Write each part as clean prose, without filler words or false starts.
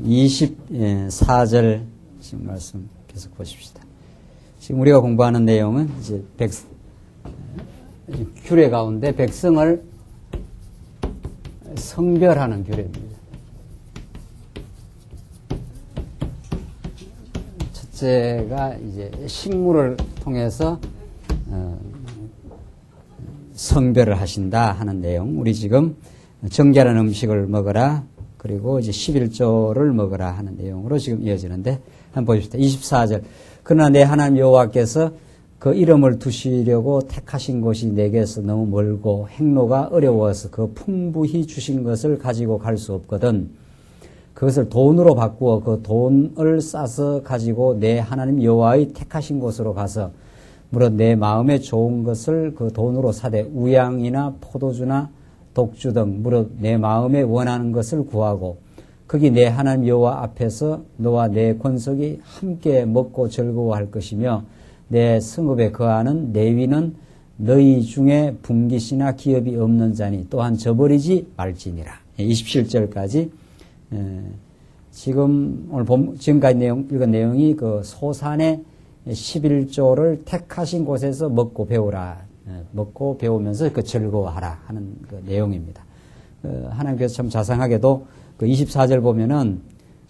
24절 지금 말씀 계속 보십시다. 지금 우리가 공부하는 내용은 이제 규례 가운데 백성을 성별하는 규례입니다. 첫째가 이제 식물을 통해서 성별을 하신다 하는 내용. 우리 지금 정결한 음식을 먹어라. 그리고 이제 11조를 먹어라 하는 내용으로 지금 이어지는데 한번 보십시다. 24절. 그러나 내 하나님 여호와께서 그 이름을 두시려고 택하신 곳이 내게서 너무 멀고 행로가 어려워서 그 풍부히 주신 것을 가지고 갈 수 없거든. 그것을 돈으로 바꾸어 그 돈을 싸서 가지고 내 하나님 여호와의 택하신 곳으로 가서 무릇 내 마음에 좋은 것을 그 돈으로 사되 우양이나 포도주나 독주 등 무릇 내 마음에 원하는 것을 구하고 거기 내 하나님 여호와 앞에서 너와 내 권속이 함께 먹고 즐거워할 것이며 내 성읍에 거하는 레위는 너희 중에 분깃이나 기업이 없는 자니 또한 저버리지 말지니라. 27절까지 지금 오늘 지금까지 읽은 내용이 그 소산의 11조를 택하신 곳에서 먹고 배우라. 먹고 배우면서 그 즐거워하라 하는 그 내용입니다. 하나님께서 참 자상하게도 그 24절 보면은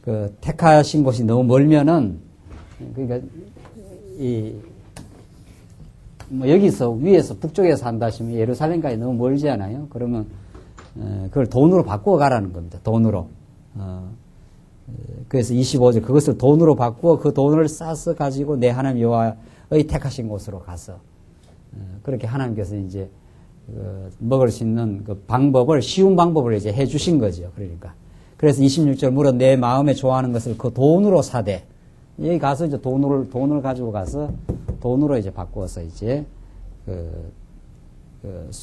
그 택하신 곳이 너무 멀면은 그러니까 뭐 여기서 위에서 북쪽에서 한다 하시면 예루살렘까지 너무 멀지 않아요? 그러면 그걸 돈으로 바꾸어 가라는 겁니다. 돈으로. 그래서 25절 그것을 돈으로 바꾸어 그 돈을 싸서 가지고 내 하나님 여호와의 택하신 곳으로 가서 그렇게 하나님께서 이제 먹을 수 있는 그 방법을 쉬운 방법을 이제 해 주신 거죠. 그러니까 그래서 26절 물어 내 마음에 좋아하는 것을 그 돈으로 사되 여기 가서 이제 돈을 가지고 가서 돈으로 이제 바꾸어서 이제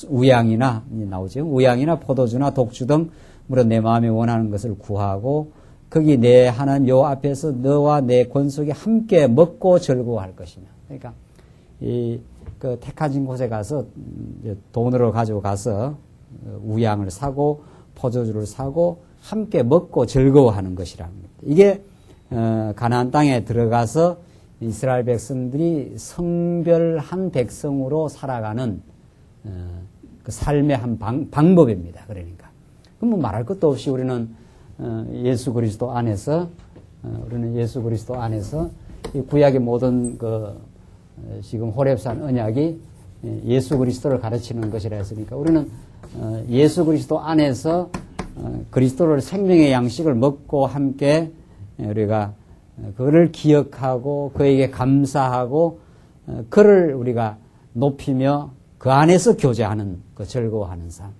우양이나 나오죠. 우양이나 포도주나 독주 등 물어 내 마음에 원하는 것을 구하고 거기 내 하나님 여호와 앞에서 너와 내 권속이 함께 먹고 즐거워할 것이며. 그러니까 그 택하신 곳에 가서 돈으로 가지고 가서 우양을 사고 포도주를 사고 함께 먹고 즐거워하는 것이랍니다. 이게 가나안 땅에 들어가서 이스라엘 백성들이 성별한 백성으로 살아가는 그 삶의 한 방법입니다. 그러니까 그럼 뭐 말할 것도 없이 우리는 예수 그리스도 안에서 이 구약의 모든 그 지금 호렙산 언약이 예수 그리스도를 가르치는 것이라 했으니까 우리는 예수 그리스도 안에서 그리스도를 생명의 양식을 먹고 함께 우리가 그를 기억하고 그에게 감사하고 그를 우리가 높이며 그 안에서 교제하는 그 즐거워하는 삶.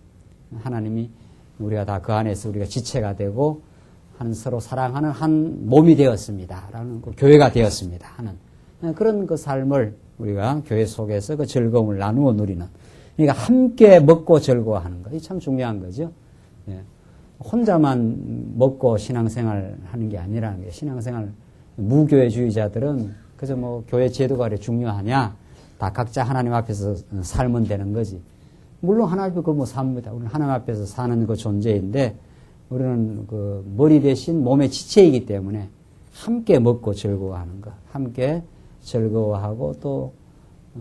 하나님이 우리가 다 그 안에서 우리가 지체가 되고 한 서로 사랑하는 한 몸이 되었습니다. 라는 그 교회가 되었습니다. 하는 그런 그 삶을 우리가 교회 속에서 그 즐거움을 나누어 누리는. 그러니까 함께 먹고 즐거워하는 거. 이 참 중요한 거죠. 예. 혼자만 먹고 신앙생활 하는 게 아니라는 거예요. 신앙생활, 무교회주의자들은 그저 뭐 교회 제도가 그래 중요하냐. 다 각자 하나님 앞에서 살면 되는 거지. 물론 하나님 앞에 그거 뭐 삽니다. 우리는 하나님 앞에서 사는 그 존재인데 우리는 그 머리 대신 몸의 지체이기 때문에 함께 먹고 즐거워하는 것. 함께 즐거워하고 또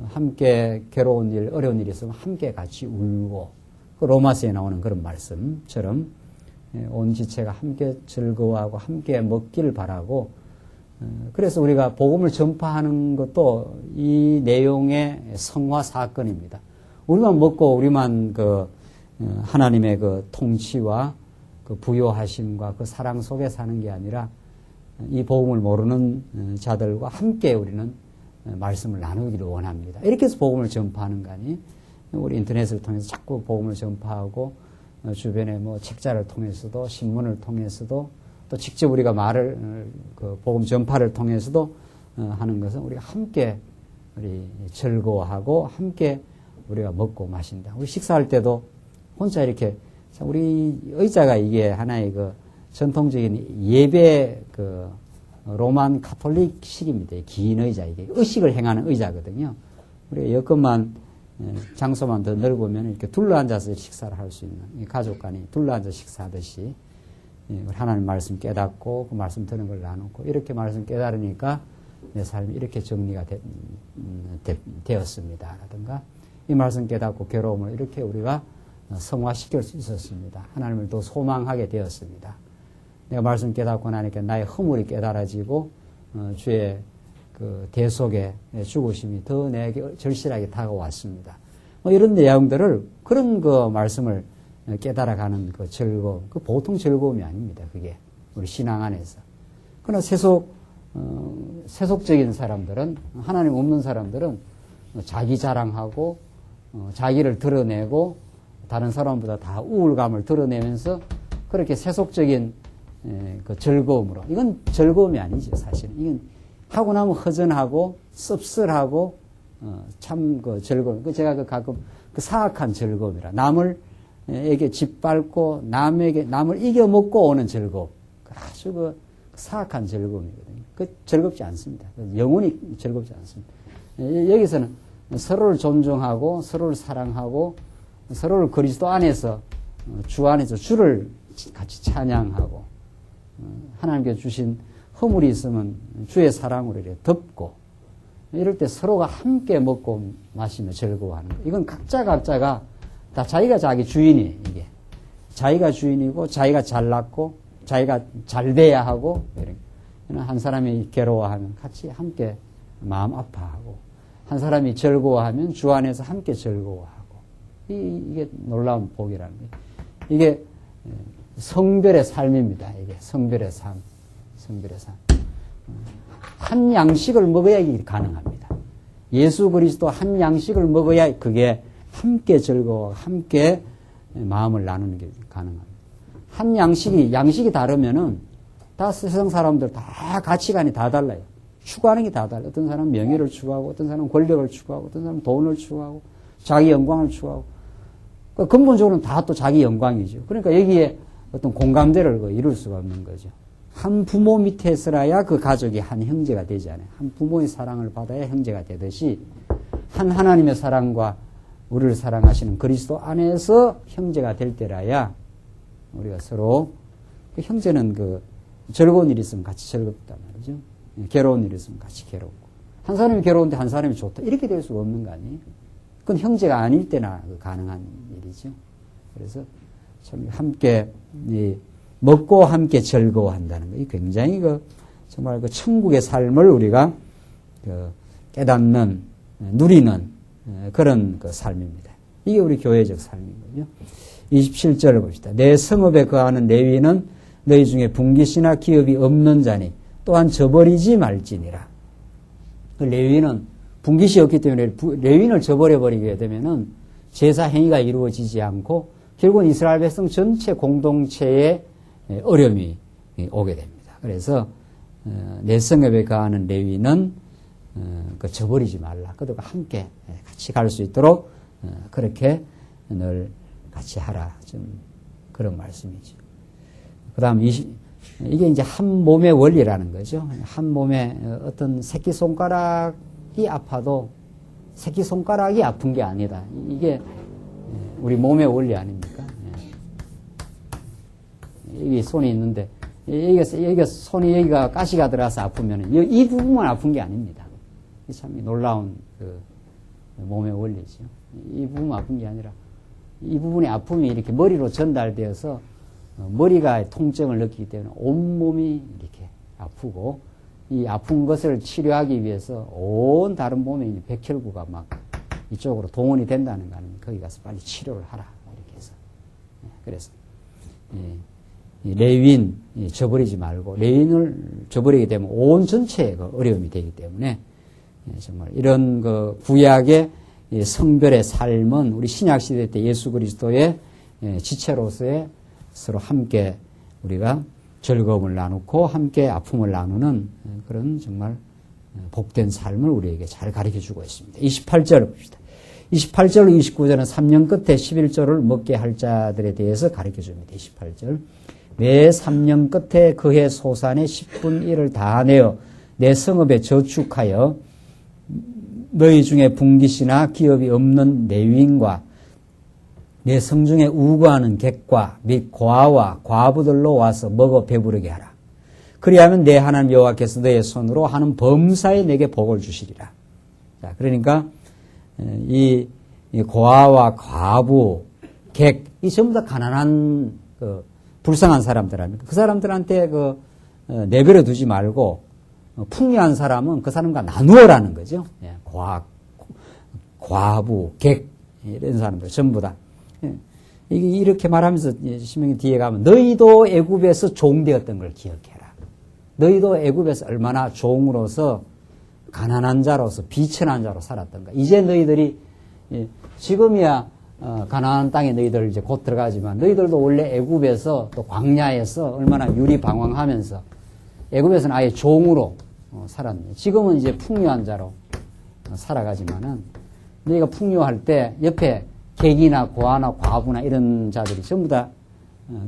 함께 괴로운 일, 어려운 일이 있으면 함께 같이 울고 그 로마서에 나오는 그런 말씀처럼 온 지체가 함께 즐거워하고 함께 먹기를 바라고 그래서 우리가 복음을 전파하는 것도 이 내용의 성화 사건입니다. 우리만 먹고 우리만 그 하나님의 그 통치와 그 부요하심과 그 사랑 속에 사는 게 아니라 이 복음을 모르는 자들과 함께 우리는 말씀을 나누기를 원합니다. 이렇게 해서 복음을 전파하는 거 아니? 우리 인터넷을 통해서 자꾸 복음을 전파하고 주변에 뭐 책자를 통해서도 신문을 통해서도 또 직접 우리가 그 복음 전파를 통해서도 하는 것은 우리가 함께 우리 즐거워하고 함께 우리가 먹고 마신다. 우리 식사할 때도 혼자 이렇게 우리 의자가 이게 하나의 그 전통적인 예배 그 로만 카톨릭식입니다. 긴 의자 이게 의식을 행하는 의자거든요. 우리가 여건만 장소만 더 넓으면 이렇게 둘러앉아서 식사를 할 수 있는 가족 간이 둘러앉아 식사하듯이 하나님 말씀 깨닫고 그 말씀 듣는 걸 나누고 이렇게 말씀 깨달으니까 내 삶이 이렇게 정리가 되었습니다. 라든가 이 말씀 깨닫고 괴로움을 이렇게 우리가 성화시킬 수 있었습니다. 하나님을 더 소망하게 되었습니다. 내가 말씀 깨닫고 나니까 나의 허물이 깨달아지고 주의 그 대속의 죽으심이 더 내게 절실하게 다가왔습니다. 이런 내용들을 그런 그 말씀을 깨달아가는 그 즐거움, 그 보통 즐거움이 아닙니다. 그게 우리 신앙 안에서. 그러나 세속적인 사람들은 하나님 없는 사람들은 자기 자랑하고 자기를 드러내고 다른 사람보다 다 우울감을 드러내면서 그렇게 세속적인 그 즐거움으로 이건 즐거움이 아니죠. 사실은 이건 하고 나면 허전하고 씁쓸하고 참 그 즐거움. 그 제가 그 가끔 그 사악한 즐거움이라 남을에게 짓밟고 남을 이겨먹고 오는 즐거움. 아주 그 사악한 즐거움이거든요. 그 즐겁지 않습니다. 영원히 즐겁지 않습니다. 여기서는 서로를 존중하고 서로를 사랑하고 서로를 그리스도 안에서 주 안에서 주를 같이 찬양하고 하나님께 주신 허물이 있으면 주의 사랑으로 이렇게 덮고 이럴 때 서로가 함께 먹고 마시며 즐거워하는 거. 이건 각자가 다 자기가 자기 주인이에요. 이게 자기가 주인이고 자기가 잘났고 자기가 잘 돼야 하고 한 사람이 괴로워하면 같이 함께 마음 아파하고 한 사람이 즐거워하면 주 안에서 함께 즐거워하고 이게 놀라운 복이라는 거예요. 이게 성별의 삶입니다. 이게 성별의 삶. 한 양식을 먹어야 이게 가능합니다. 예수 그리스도 한 양식을 먹어야 그게 함께 즐거워, 함께 마음을 나누는 게 가능합니다. 한 양식이 다르면은 다 세상 사람들 다 가치관이 다 달라요. 추구하는 게 다 달라요. 어떤 사람은 명예를 추구하고, 어떤 사람은 권력을 추구하고, 어떤 사람은 돈을 추구하고, 자기 영광을 추구하고. 그러니까 근본적으로는 다 또 자기 영광이죠. 그러니까 여기에 어떤 공감대를 이룰 수가 없는 거죠. 한 부모 밑에 있어야 그 가족이 한 형제가 되지 않아요. 한 부모의 사랑을 받아야 형제가 되듯이 한 하나님의 사랑과 우리를 사랑하시는 그리스도 안에서 형제가 될 때라야 우리가 서로 그 형제는 그 즐거운 일이 있으면 같이 즐겁단 말이죠. 괴로운 일이 있으면 같이 괴롭고 한 사람이 괴로운데 한 사람이 좋다 이렇게 될 수가 없는 거 아니에요. 그건 형제가 아닐 때나 가능한 일이죠. 그래서 참 함께 먹고 함께 즐거워한다는 거, 이 굉장히 정말 천국의 삶을 우리가 깨닫는, 누리는 그런 삶입니다. 이게 우리 교회적 삶이거든요. 27절을 봅시다. 내 성읍에 거하는 레위는 너희 중에 분깃이나 기업이 없는 자니 또한 저버리지 말지니라. 그 레위는 분깃이 없기 때문에 레위인을 저버려버리게 되면은 제사 행위가 이루어지지 않고 결국은 이스라엘 백성 전체 공동체에 어려움이 오게 됩니다. 그래서 내 성읍에 거하는 레위는 저버리지 말라. 그들과 함께 같이 갈 수 있도록 그렇게 늘 같이 하라. 좀 그런 말씀이죠. 그 다음 이게 이제 한 몸의 원리라는 거죠. 한 몸에 어떤 새끼손가락이 아파도 새끼손가락이 아픈 게 아니다. 이게 우리 몸의 원리 아닙니까? 여기 손이 있는데, 여기가 손이 여기가 가시가 들어가서 아프면, 이 부분만 아픈 게 아닙니다. 참 놀라운 몸의 원리죠. 이 부분만 아픈 게 아니라, 이 부분의 아픔이 이렇게 머리로 전달되어서, 머리가 통증을 느끼기 때문에 온몸이 이렇게 아프고, 이 아픈 것을 치료하기 위해서 온 다른 몸에 있는 백혈구가 막 이쪽으로 동원이 된다는 거 아닙니까? 거기 가서 빨리 치료를 하라. 이렇게 해서. 그래서, 레위인 저버리지 말고 레위인을 저버리게 되면 온 전체에 어려움이 되기 때문에 정말 이런 구약의 성별의 삶은 우리 신약 시대 때 예수 그리스도의 지체로서의 서로 함께 우리가 즐거움을 나누고 함께 아픔을 나누는 그런 정말 복된 삶을 우리에게 잘 가르쳐 주고 있습니다. 28절 봅시다. 28절, 29절은 3년 끝에 11절을 먹게 할 자들에 대해서 가르쳐 줍니다. 28절. 매 3년 끝에 그해 소산의 10분 1을 다 내어 내 성읍에 저축하여 너희 중에 분깃이나 기업이 없는 레위인과 내 성중에 우거하는 객과 및 고아와 과부들로 와서 먹어 배부르게 하라. 그리하면 내 하나님 여호와께서 너의 손으로 하는 범사에 내게 복을 주시리라. 자, 그러니까 이 고아와 과부, 객, 이 전부 다 가난한 불쌍한 사람들 아닙니까? 그 사람들한테 내버려 두지 말고 풍요한 사람은 그 사람과 나누어라는 거죠. 예, 과부, 객 이런 사람들 전부 다. 예, 이렇게 말하면서 신명기 뒤에 가면 너희도 애굽에서 종되었던 걸 기억해라. 너희도 애굽에서 얼마나 종으로서 가난한 자로서 비천한 자로 살았던가. 이제 너희들이 지금이야 가나안 땅에 너희들 이제 곧 들어가지만 너희들도 원래 애굽에서 또 광야에서 얼마나 유리방황하면서 애굽에서는 아예 종으로 살았네. 지금은 이제 풍요한 자로 살아가지만은 너희가 풍요할 때 옆에 객이나 고아나 과부나 이런 자들이 전부 다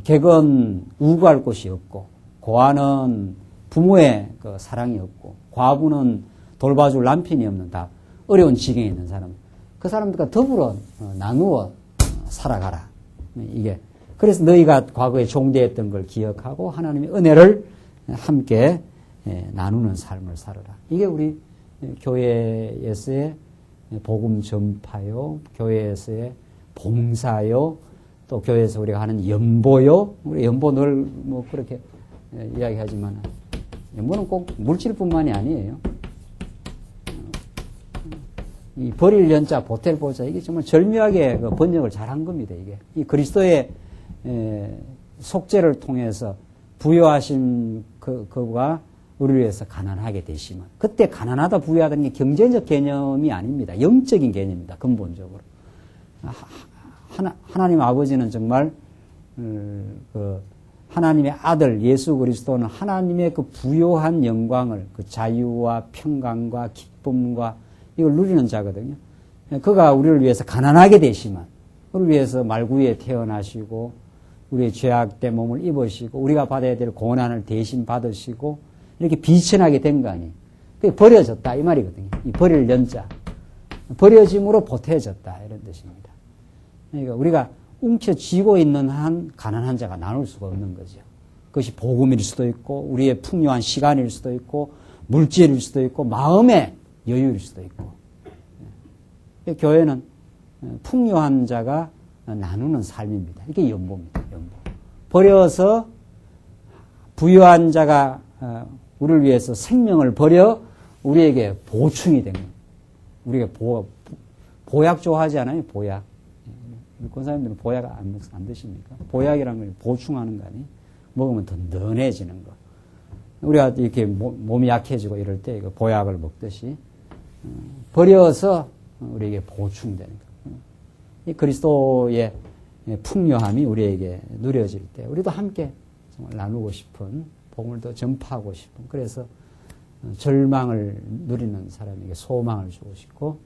객은 우거할 곳이 없고 고아는 부모의 그 사랑이 없고 과부는 돌봐줄 남편이 없는 다 어려운 지경에 있는 사람. 그 사람들과 더불어 나누어 살아가라. 이게 그래서 너희가 과거에 종되었던 걸 기억하고 하나님의 은혜를 함께 나누는 삶을 살아라. 이게 우리 교회에서의 복음 전파요, 교회에서의 봉사요, 또 교회에서 우리가 하는 연보요. 우리 연보 늘 뭐 그렇게 이야기하지만 연보는 꼭 물질뿐만이 아니에요. 이 버릴 연자, 보탤 보자, 이게 정말 절묘하게 그 번역을 잘한 겁니다, 이게. 이 그리스도의 속죄를 통해서 부여하신 그가 우리를 위해서 가난하게 되시면, 그때 가난하다 부여하다는 게 경제적 개념이 아닙니다. 영적인 개념입니다, 근본적으로. 하나님 아버지는 정말, 하나님의 아들 예수 그리스도는 하나님의 그 부요한 영광을, 그 자유와 평강과 기쁨과 이걸 누리는 자거든요. 그가 우리를 위해서 가난하게 되시면, 우리를 위해서 말구에 태어나시고, 우리의 죄악된 몸을 입으시고, 우리가 받아야 될 고난을 대신 받으시고, 이렇게 비천하게 된 거 아니에요. 그게 버려졌다, 이 말이거든요. 이 버릴 연자. 버려짐으로 보태졌다, 이런 뜻입니다. 그러니까 우리가 움켜쥐고 있는 한 가난한 자가 나눌 수가 없는 거죠. 그것이 복음일 수도 있고, 우리의 풍요한 시간일 수도 있고, 물질일 수도 있고, 마음의 여유일 수도 있고. 교회는 풍요한 자가 나누는 삶입니다. 이게 연보입니다. 연보. 버려서 부유한 자가 우리를 위해서 생명을 버려 우리에게 보충이 된 거예요. 우리가 보약 좋아하지 않아요? 보약. 권사님들은 보약 안 드십니까? 보약이라는 걸 보충하는 거 아니에요? 먹으면 더 는해지는 거. 우리가 이렇게 몸이 약해지고 이럴 때 보약을 먹듯이 버려서 우리에게 보충되는 것. 이 그리스도의 풍요함이 우리에게 누려질 때 우리도 함께 정말 나누고 싶은 복음을 더 전파하고 싶은 그래서 절망을 누리는 사람에게 소망을 주고 싶고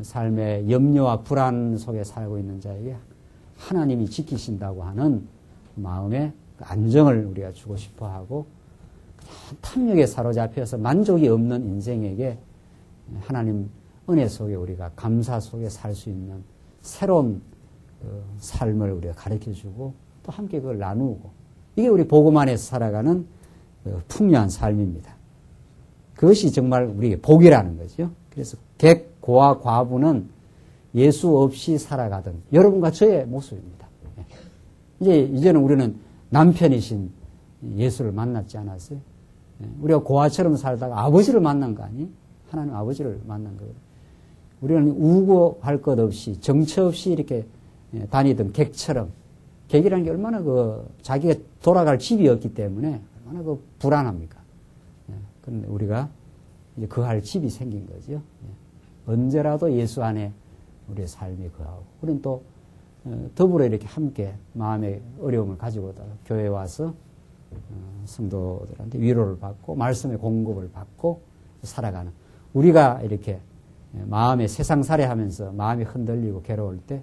삶의 염려와 불안 속에 살고 있는 자에게 하나님이 지키신다고 하는 마음의 안정을 우리가 주고 싶어하고 탐욕에 사로잡혀서 만족이 없는 인생에게 하나님 은혜 속에 우리가 감사 속에 살 수 있는 새로운 삶을 우리가 가르쳐주고 또 함께 그걸 나누고 이게 우리 복음 안에서 살아가는 풍요한 삶입니다. 그것이 정말 우리에게 복이라는 거죠. 그래서 객, 고아, 과부는 예수 없이 살아가던 여러분과 저의 모습입니다. 이제는 우리는 남편이신 예수를 만났지 않았어요? 우리가 고아처럼 살다가 아버지를 만난 거 아니에요? 하나님 아버지를 만난 거예요. 우리는 우고할 것 없이 정처 없이 이렇게 다니던 객처럼 객이라는 게 얼마나 자기가 돌아갈 집이 없기 때문에 얼마나 불안합니까? 그런데 우리가 이제 거할 집이 생긴 거죠. 언제라도 예수 안에 우리의 삶이 거하고 우리는 또 더불어 이렇게 함께 마음의 어려움을 가지고 교회에 와서 성도들한테 위로를 받고 말씀의 공급을 받고 살아가는 우리가 이렇게 마음에 세상살이하면서 마음이 흔들리고 괴로울 때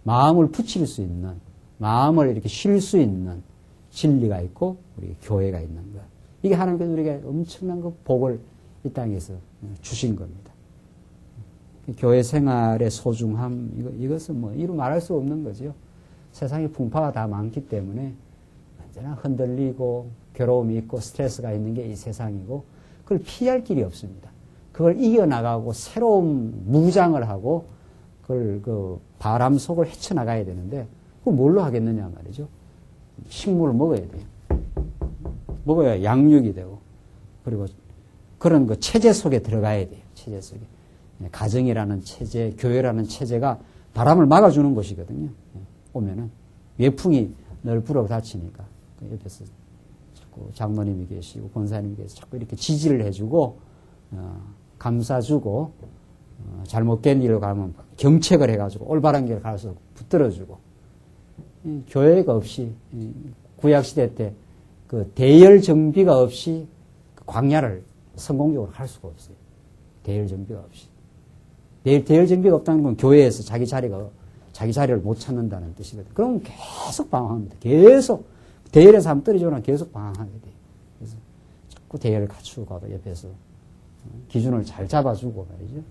마음을 붙일 수 있는 마음을 이렇게 쉴 수 있는 진리가 있고 우리 교회가 있는 것. 이게 하나님께서 우리에게 엄청난 그 복을 이 땅에서 주신 겁니다. 교회 생활의 소중함, 이것은 뭐 이루 말할 수 없는 거죠. 세상에 풍파가 다 많기 때문에 언제나 흔들리고 괴로움이 있고 스트레스가 있는 게 이 세상이고 그걸 피할 길이 없습니다. 그걸 이겨나가고 새로운 무장을 하고 그걸 그 바람 속을 헤쳐나가야 되는데 그걸 뭘로 하겠느냐 말이죠. 식물을 먹어야 돼요. 먹어야 양육이 되고 그리고 그런 그 체제 속에 들어가야 돼요. 체제 속에. 가정이라는 체제, 교회라는 체제가 바람을 막아주는 것이거든요. 오면은 외풍이 늘 불어닥치니까 옆에서 자꾸 장로님이 계시고 권사님이 계시고 자꾸 이렇게 지지를 해주고 감싸주고 잘못된 일로 가면 경책을 해가지고 올바른 길을 가서 붙들어주고 교회가 없이 구약시대 때 그 대열 정비가 없이 광야를 성공적으로 할 수가 없어요. 대열 정비가 없이. 대열 정비가 없다는 건 교회에서 자기 자리를 못 찾는다는 뜻이거든요. 그럼 계속 방황합니다. 계속 대열에서 한번 떨어지면 계속 방황하게 돼요. 그래서 자꾸 대열을 갖추고 가도 옆에서 기준을 잘 잡아주고 말이죠.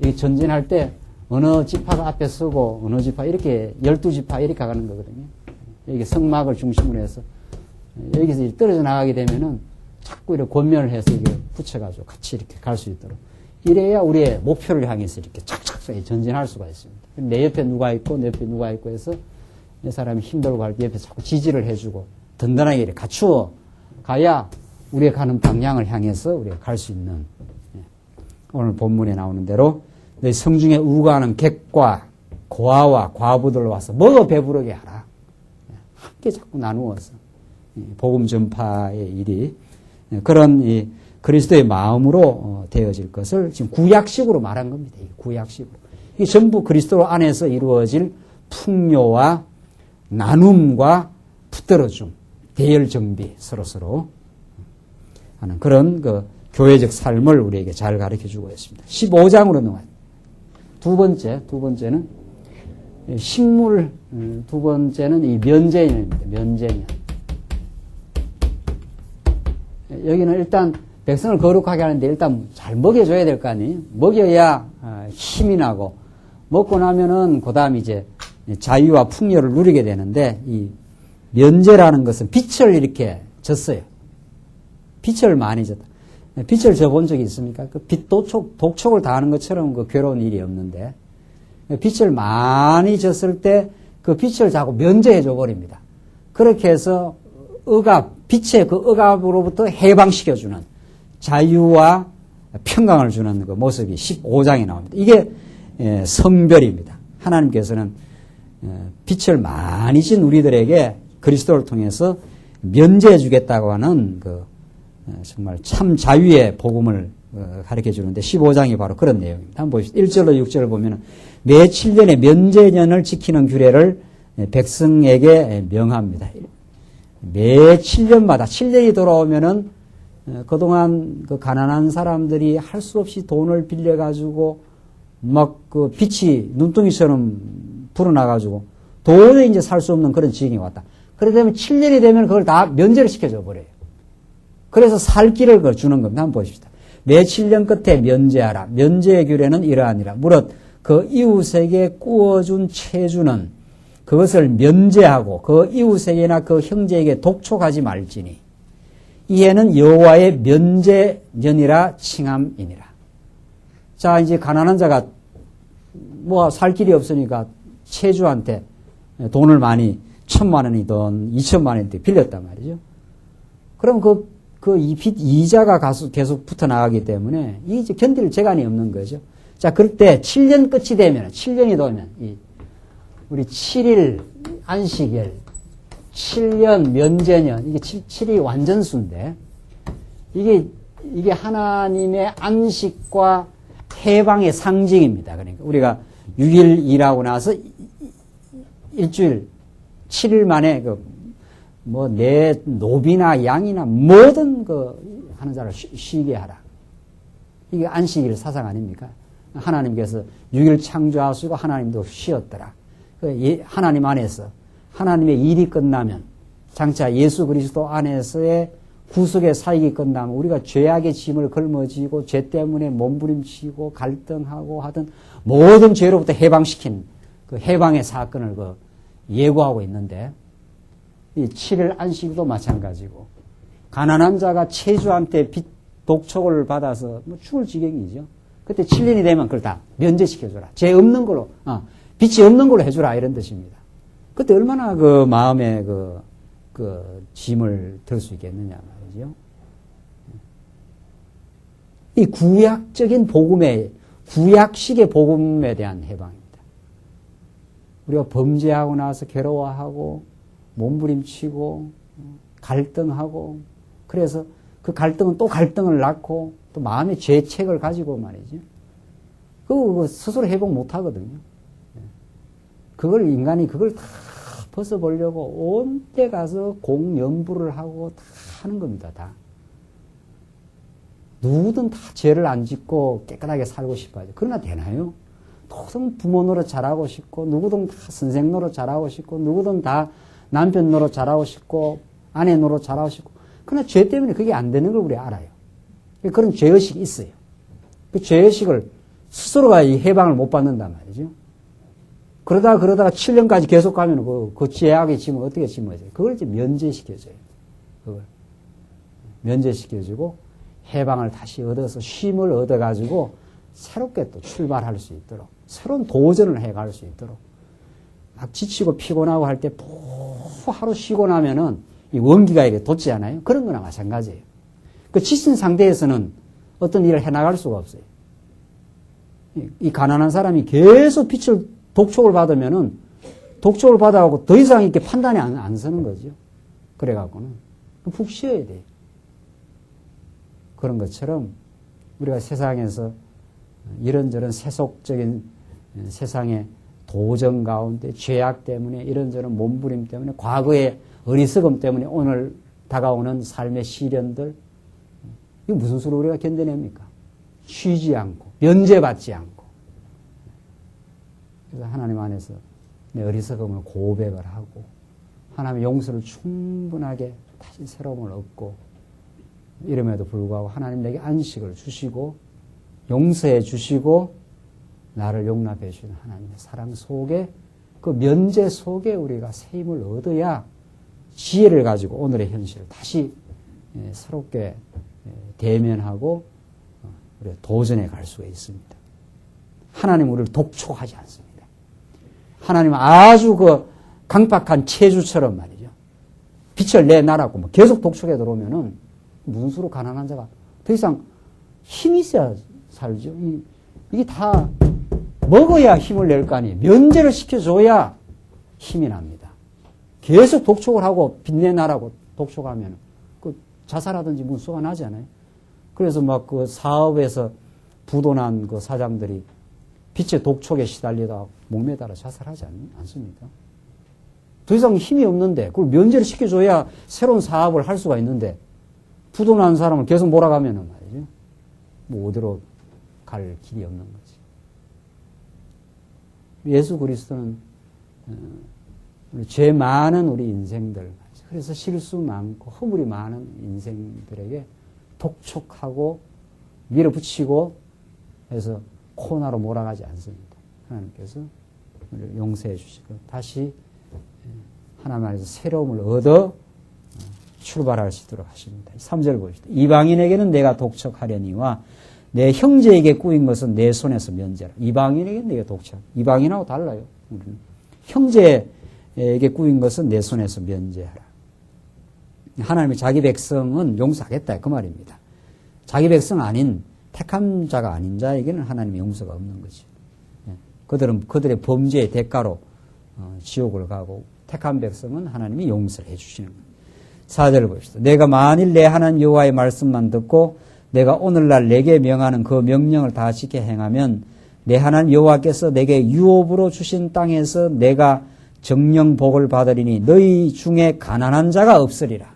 이 전진할 때 어느 지파가 앞에 서고 어느 지파 이렇게 12지파 이렇게 가는 거거든요. 여기 성막을 중심으로 해서 여기서 떨어져 나가게 되면은 자꾸 이렇게 권면을 해서 이게 붙여가지고 같이 이렇게 갈 수 있도록 이래야 우리의 목표를 향해서 이렇게 착착 전진할 수가 있습니다. 내 옆에 누가 있고 내 옆에 누가 있고 해서 내 사람이 힘들고 할 때 옆에 자꾸 지지를 해주고 든든하게 이렇게 갖추어 가야 우리가 가는 방향을 향해서 우리가 갈 수 있는 오늘 본문에 나오는 대로 너희 성중에 우거하는 객과 고아와 과부들 와서 먹어 배부르게 하라. 함께 자꾸 나누어서 복음 전파의 일이 그런 이 그리스도의 마음으로 되어질 것을 지금 구약식으로 말한 겁니다. 구약식으로. 이게 전부 그리스도 안에서 이루어질 풍요와 나눔과 붙들어줌, 대열 정비 서로서로 하는 그런 그 교회적 삶을 우리에게 잘 가르쳐 주고 있습니다. 15장으로 넘어가요. 두 번째는 식물, 두 번째는 이 면제년입니다. 면제년. 여기는 일단 백성을 거룩하게 하는데 일단 잘 먹여줘야 될 거 아니에요? 먹여야 힘이 나고 먹고 나면은 그 다음 이제 자유와 풍요를 누리게 되는데 이 면제라는 것은 빛을 이렇게 졌어요. 빛을 많이 졌다. 빛을 져본 적이 있습니까? 그 빛 독촉을 다하는 것처럼 그 괴로운 일이 없는데 빛을 많이 졌을 때 그 빛을 자꾸 면제해 줘 버립니다. 그렇게 해서 빛의 그 억압으로부터 해방시켜주는 자유와 평강을 주는 그 모습이 15장에 나옵니다. 이게 성별입니다. 하나님께서는 빛을 많이 진 우리들에게 그리스도를 통해서 면제해 주겠다고 하는 그 정말 참 자유의 복음을 가르쳐 주는데 15장이 바로 그런 내용입니다. 한번 보십시오. 1절로 6절을 보면 매 7년의 면제년을 지키는 규례를 백성에게 명합니다. 매 7년마다 7년이 돌아오면은 그동안 그 가난한 사람들이 할 수 없이 돈을 빌려 가지고 막 그 빛이 눈덩이처럼 불어나가지고 도저히 이제 살 수 없는 그런 지경이 왔다. 그러다 보면 7년이 되면 그걸 다 면제를 시켜줘 버려요. 그래서 살 길을 주는 겁니다. 한번 보십시다. 매 7년 끝에 면제하라. 면제의 규례는 이러하니라. 무릇 그 이웃에게 꾸어준 채주는 그것을 면제하고 그 이웃에게나 그 형제에게 독촉하지 말지니 이해는 여호와의 면제년이라 칭함이니라. 자, 이제 가난한 자가 뭐 살 길이 없으니까 채주한테 돈을 많이 1,000만 원이든 2,000만 원이든 빌렸단 말이죠. 그럼 이자가 계속 붙어 나가기 때문에 이제 견딜 재간이 없는 거죠. 자, 그럴 때 7년 끝이 되면, 7년이 되면, 우리 7일 안식일, 7년 면제년, 이게 7이 완전수인데, 이게 하나님의 안식과 해방의 상징입니다. 그러니까 우리가 6일 일하고 나서 일주일, 7일 만에 내 노비나 양이나 모든 하는 자를 쉬게 하라. 이게 안식일 사상 아닙니까? 하나님께서 6일 창조하시고 하나님도 쉬었더라. 하나님 안에서 하나님의 일이 끝나면 장차 예수 그리스도 안에서의 구속의 사역이 끝나면 우리가 죄악의 짐을 걸머지고 죄 때문에 몸부림치고 갈등하고 하던 모든 죄로부터 해방시킨 그 해방의 사건을 예고하고 있는데, 이 7일 안식도 마찬가지고, 가난한 자가 체주한테 독촉을 받아서 죽을 지경이죠. 그때 7년이 되면 그걸 다 면제시켜줘라. 죄 없는 걸로, 빛이 없는 걸로 해주라. 이런 뜻입니다. 그때 얼마나 그 마음에 그 짐을 들 수 있겠느냐 말이죠. 이 구약적인 구약식의 복음에 대한 해방입니다. 우리가 범죄하고 나서 괴로워하고, 몸부림치고, 갈등하고, 그래서 그 갈등은 또 갈등을 낳고, 또 마음의 죄책을 가지고 말이죠. 그거 스스로 회복 못 하거든요. 인간이 그걸 다 벗어보려고 온 데 가서 공연부를 하고 다 하는 겁니다, 다. 누구든 다 죄를 안 짓고 깨끗하게 살고 싶어요. 그러나 되나요? 누구든 부모 노릇 잘하고 싶고, 누구든 다 선생 노릇 잘하고 싶고, 누구든 다 남편 노릇 잘하고 싶고, 아내 노릇 잘하고 싶고. 그러나 죄 때문에 그게 안 되는 걸 우리 알아요. 그런 죄의식이 있어요. 그 죄의식을 스스로가 이 해방을 못 받는단 말이죠. 그러다가 7년까지 계속 가면 그 죄악의 짐을 어떻게 짊어져요? 그걸 이제 면제시켜줘요. 그걸. 면제시켜주고, 해방을 다시 얻어서 쉼을 얻어가지고, 새롭게 또 출발할 수 있도록, 새로운 도전을 해갈 수 있도록, 막 지치고 피곤하고 할 때 하루 쉬고 나면은 이 원기가 이렇게 돋지 않아요? 그런 거나 마찬가지예요. 그 지친 상태에서는 어떤 일을 해나갈 수가 없어요. 이 가난한 사람이 계속 독촉을 받으면은, 독촉을 받아갖고 더 이상 이렇게 판단이 안 서는 거죠. 그래갖고는. 푹 쉬어야 돼요. 그런 것처럼 우리가 세상에서 이런저런 세속적인 세상의 도전 가운데 죄악 때문에, 이런저런 몸부림 때문에, 과거의 어리석음 때문에 오늘 다가오는 삶의 시련들, 이거 무슨 수로 우리가 견뎌냅니까? 쉬지 않고, 면제받지 않고. 그래서 하나님 안에서 내 어리석음을 고백을 하고, 하나님의 용서를 충분하게 다시 새로움을 얻고, 이름에도 불구하고 하나님 내게 안식을 주시고, 용서해 주시고, 나를 용납해 주시는 하나님의 사랑 속에, 그 면제 속에 우리가 새 힘을 얻어야 지혜를 가지고 오늘의 현실을 다시 새롭게 대면하고 우리가 도전해 갈 수가 있습니다. 하나님 우리를 독촉하지 않습니다. 하나님은 아주 강박한 체주처럼 말이죠. 빛을 내놔라고 계속 독촉에 들어오면은 무슨 수로 가난한 자가 더 이상 힘이 있어야 살죠. 이게 다 먹어야 힘을 낼 거 아니에요. 면제를 시켜줘야 힘이 납니다. 계속 독촉을 하고 빛내놔라고 독촉하면 자살하든지 무슨 수가 나지 않아요? 그래서 그 사업에서 부도난 그 사장들이 빛의 독촉에 시달리다가 목매달아 자살하지 않습니까? 더 이상 힘이 없는데 그걸 면제를 시켜줘야 새로운 사업을 할 수가 있는데 부도난 사람을 계속 몰아가면 말이죠. 어디로 갈 길이 없는 거지. 예수 그리스도는 죄 많은 우리 인생들, 그래서 실수 많고 허물이 많은 인생들에게 독촉하고 밀어붙이고 해서 코너로 몰아가지 않습니다. 하나님께서 우리를 용서해 주시고 다시 하나님 안에서 새로움을 얻어 출발할 수 있도록 하십니다. 3절 보십시오. 이방인에게는 내가 독촉하려니와 내 형제에게 꾸인 것은 내 손에서 면제라. 이방인에게는 내가 독촉. 이방인하고 달라요. 우리는. 형제에게 꾸인 것은 내 손에서 면제하라. 하나님이 자기 백성은 용서하겠다 그 말입니다. 자기 백성 아닌 택한 자가 아닌 자에게는 하나님의 용서가 없는 거죠. 그들은 그들의 범죄의 대가로 지옥을 가고 택한 백성은 하나님이 용서를 해 주시는 겁니다. 4절을 봅시다. 내가 만일 내 하나님 여호와의 말씀만 듣고 내가 오늘날 내게 명하는 그 명령을 다 지켜 행하면 내 하나님 여호와께서 내게 유업으로 주신 땅에서 내가 정령 복을 받으리니 너희 중에 가난한 자가 없으리라.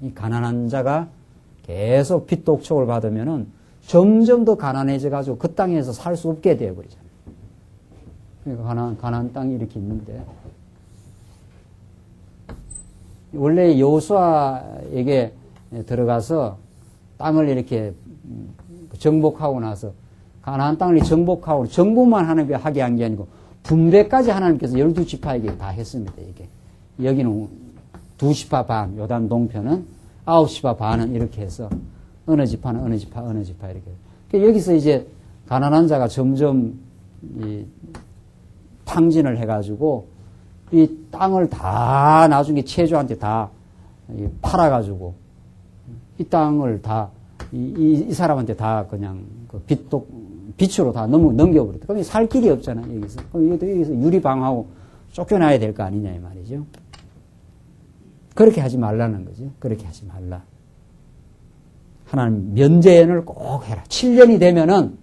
이 가난한 자가 계속 빚독촉을 받으면은 점점 더 가난해져 가지고 그 땅에서 살 수 없게 되어 버리잖아요. 그러니까 가난한 땅이 이렇게 있는데 원래 여호수아에게 들어가서 땅을 이렇게 정복하고 나서 가나안 땅을 정복하고 정복만 하게 한 게 아니고 분배까지 하나님께서 12지파에게 다 했습니다. 이게 여기는 2지파 반, 요단 동편은 9지파 반은 이렇게 해서 어느 지파는 어느 지파 이렇게. 그러니까 여기서 이제 가난한 자가 점점 탕진을 해가지고 이 땅을 다 나중에 체주한테 다 팔아가지고 이 땅을 다 이 사람한테 다 그냥 그 빚으로 다 넘겨버렸다. 그럼 살 길이 없잖아요, 여기서. 그럼 여기서 유리방하고 쫓겨나야 될 거 아니냐, 이 말이죠. 그렇게 하지 말라는 거죠. 그렇게 하지 말라. 하나님, 면제를 꼭 해라. 7년이 되면은,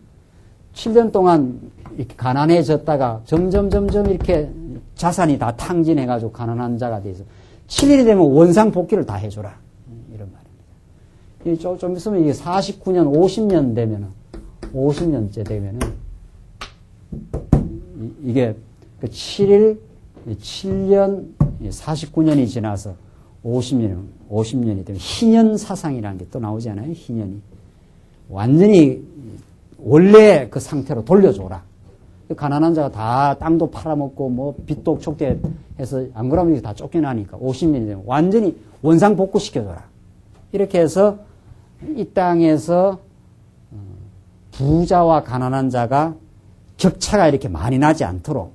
7년 동안 이렇게 가난해졌다가 점점 이렇게 자산이 다 탕진해가지고 가난한 자가 돼서 7년이 되면 원상복귀를 다 해줘라. 이런 말입니다. 좀 있으면 이게 49년, 50년 되면은, 50년째 되면은, 이게 그 7년, 49년이 지나서 50년이 되면 희년 사상이라는 게 또 나오잖아요. 희년이. 완전히 원래 그 상태로 돌려줘라. 가난한 자가 다 땅도 팔아먹고 뭐 빚도 촉대해서 안 그러면 이게 다 쫓겨나니까 50년이 되면 완전히 원상복구시켜줘라. 이렇게 해서 이 땅에서 부자와 가난한 자가 격차가 이렇게 많이 나지 않도록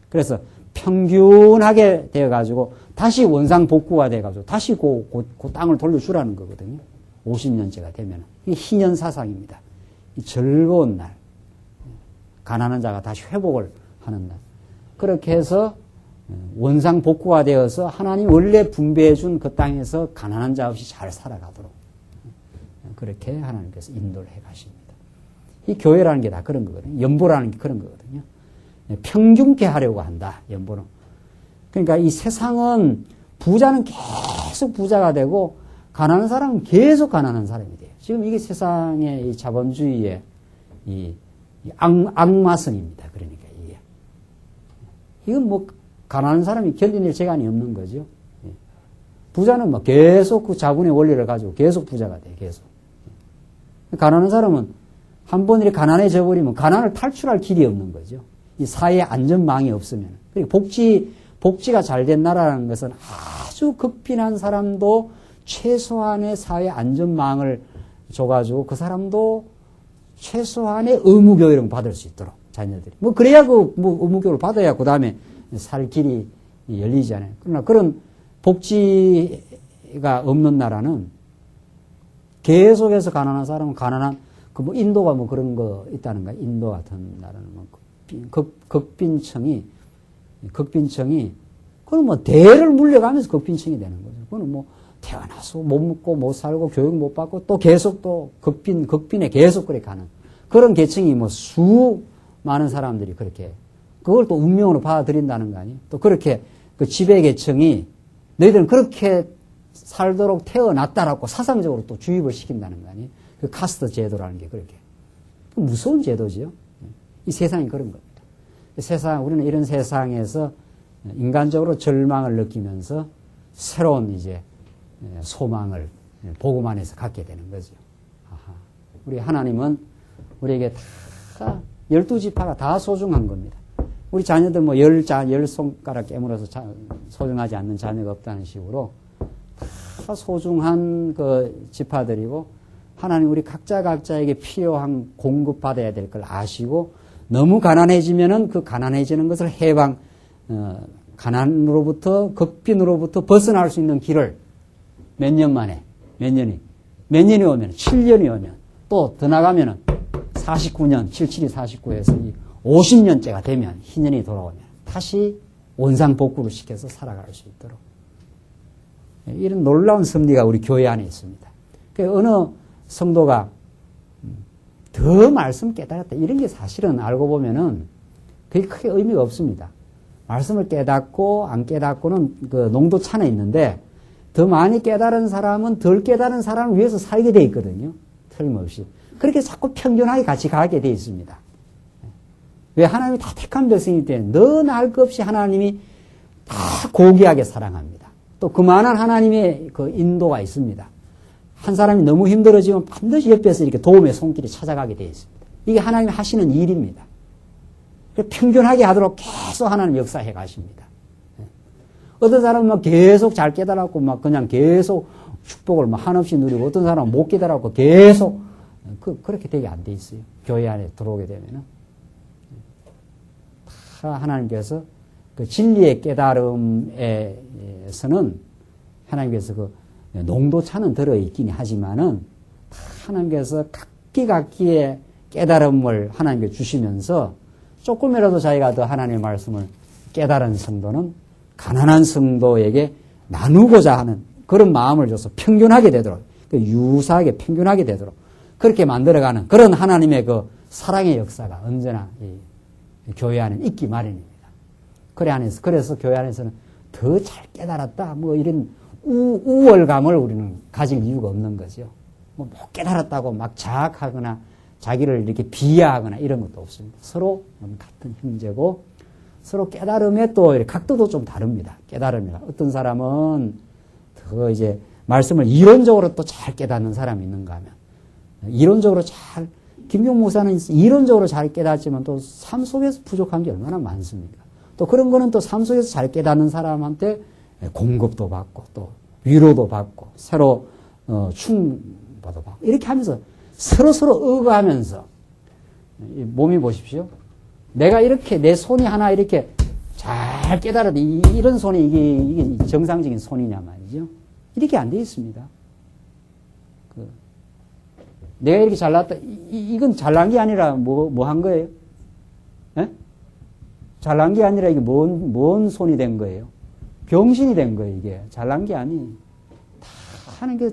그래서 평균하게 되어가지고 다시 원상복구가 돼가지고 다시 그 땅을 돌려주라는 거거든요. 50년째가 되면. 이게 희년 사상입니다. 이 즐거운 날. 가난한 자가 다시 회복을 하는 날. 그렇게 해서 원상복구가 되어서 하나님 원래 분배해준 그 땅에서 가난한 자 없이 잘 살아가도록 그렇게 하나님께서 인도를 해 가십니다. 이 교회라는 게 다 그런 거거든요. 연보라는 게 그런 거거든요. 평균케 하려고 한다. 연보는. 그러니까 이 세상은 부자는 계속 부자가 되고 가난한 사람은 계속 가난한 사람이 돼요. 지금 이게 세상의 이 자본주의의 이 악마성입니다. 그러니까 이게. 이건 뭐 가난한 사람이 견뎌낼 재간이 없는 거죠. 부자는 뭐 계속 그 자본의 원리를 가지고 계속 부자가 돼. 계속. 가난한 사람은 한 번 이렇게 가난해져 버리면 가난을 탈출할 길이 없는 거죠. 이 사회 안전망이 없으면. 그리고 복지가 잘 된 나라라는 것은 아주 극빈한 사람도 최소한의 사회 안전망을 줘가지고 그 사람도 최소한의 의무교육을 받을 수 있도록 자녀들이. 뭐 그래야 뭐 의무교육을 받아야 그 다음에 살 길이 열리잖아요. 그러나 그런 복지가 없는 나라는 계속해서 가난한 사람은 가난한 뭐 인도가 뭐 그런 거 있다는가? 인도 같은 나라는 뭐 극빈층이 그건 뭐 대를 물려가면서 극빈층이 되는 거죠. 그거는 뭐 태어나서 못 먹고 못 살고 교육 못 받고 또 계속 또 극빈에 계속 그렇게 가는 그런 계층이 뭐 수많은 사람들이 그렇게 그걸 또 운명으로 받아들인다는 거 아니에요? 또 그렇게 그 지배 계층이 너희들은 그렇게 살도록 태어났다라고 사상적으로 또 주입을 시킨다는 거 아니에요? 그 카스트 제도라는 게 그렇게. 무서운 제도지요. 이 세상이 그런 겁니다. 우리는 이런 세상에서 인간적으로 절망을 느끼면서 새로운 이제 소망을 복음 안에서 갖게 되는 거죠. 우리 하나님은 우리에게 다 12지파가 다 소중한 겁니다. 우리 자녀들 뭐 10손가락 깨물어서 소중하지 않는 자녀가 없다는 식으로 다 소중한 그 지파들이고 하나님 우리 각자에게 필요한 공급받아야 될 걸 아시고 너무 가난해지면은 그 가난해지는 것을 가난으로부터 극빈으로부터 벗어날 수 있는 길을 몇 년이 오면 7년이 오면 또 더 나가면은 49년 77이 49에서 50년째가 되면 희년이 돌아오면 다시 원상복구를 시켜서 살아갈 수 있도록 이런 놀라운 섭리가 우리 교회 안에 있습니다. 어느 성도가 더 말씀 깨달았다. 이런 게 사실은 알고 보면은 그게 크게 의미가 없습니다. 말씀을 깨닫고 안 깨닫고는 그 농도 차는 있는데 더 많이 깨달은 사람은 덜 깨달은 사람을 위해서 살게 돼 있거든요. 틀림없이. 그렇게 자꾸 평균하게 같이 가게 돼 있습니다. 왜 하나님이 다 택한 백성이기 때문에 너나 할 것 없이 하나님이 다 고귀하게 사랑합니다. 또 그만한 하나님의 그 인도가 있습니다. 한 사람이 너무 힘들어지면 반드시 옆에서 이렇게 도움의 손길이 찾아가게 되어 있습니다. 이게 하나님이 하시는 일입니다. 평균하게 하도록 계속 하나님 역사해 가십니다. 어떤 사람은 막 계속 잘 깨달았고 막 그냥 계속 축복을 막 한없이 누리고 어떤 사람은 못 깨달았고 계속 그렇게 되게 안 돼 있어요. 교회 안에 들어오게 되면은 다 하나님께서 그 진리의 깨달음에서는 하나님께서 그 농도차는 들어있긴 하지만은 다 하나님께서 각기의 깨달음을 하나님께 주시면서 조금이라도 자기가 더 하나님의 말씀을 깨달은 성도는 가난한 성도에게 나누고자 하는 그런 마음을 줘서 평균하게 되도록 유사하게 평균하게 되도록 그렇게 만들어가는 그런 하나님의 그 사랑의 역사가 언제나 이 교회 안에 있기 마련입니다. 그래서 교회 안에서는 더 잘 깨달았다 뭐 이런 우월감을 우리는 가질 이유가 없는 거죠. 뭐 못 깨달았다고 막 자학하거나 자기를 이렇게 비하하거나 이런 것도 없습니다. 서로 같은 형제고 서로 깨달음의 또 각도도 좀 다릅니다. 깨달음이라 어떤 사람은 더 이제 말씀을 이론적으로 또 잘 깨닫는 사람이 있는가 하면 이론적으로 잘 김경 목사는 이론적으로 잘 깨닫지만 또 삶 속에서 부족한 게 얼마나 많습니까? 또 그런 거는 또 삶 속에서 잘 깨닫는 사람한테 공급도 받고 또 위로도 받고 새로 충보도 받고 이렇게 하면서 서로 의거하면서 몸이 보십시오. 내가 이렇게 내 손이 하나 이렇게 잘 깨달아도 이런 손이 이게 정상적인 손이냐 말이죠. 이렇게 안 돼 있습니다. 내가 이렇게 잘났다. 이건 잘난 게 아니라 뭐 한 거예요? 예? 잘난 게 아니라 이게 뭔 손이 된 거예요? 병신이 된 거예요, 이게. 잘난 게 아니. 다 하는 게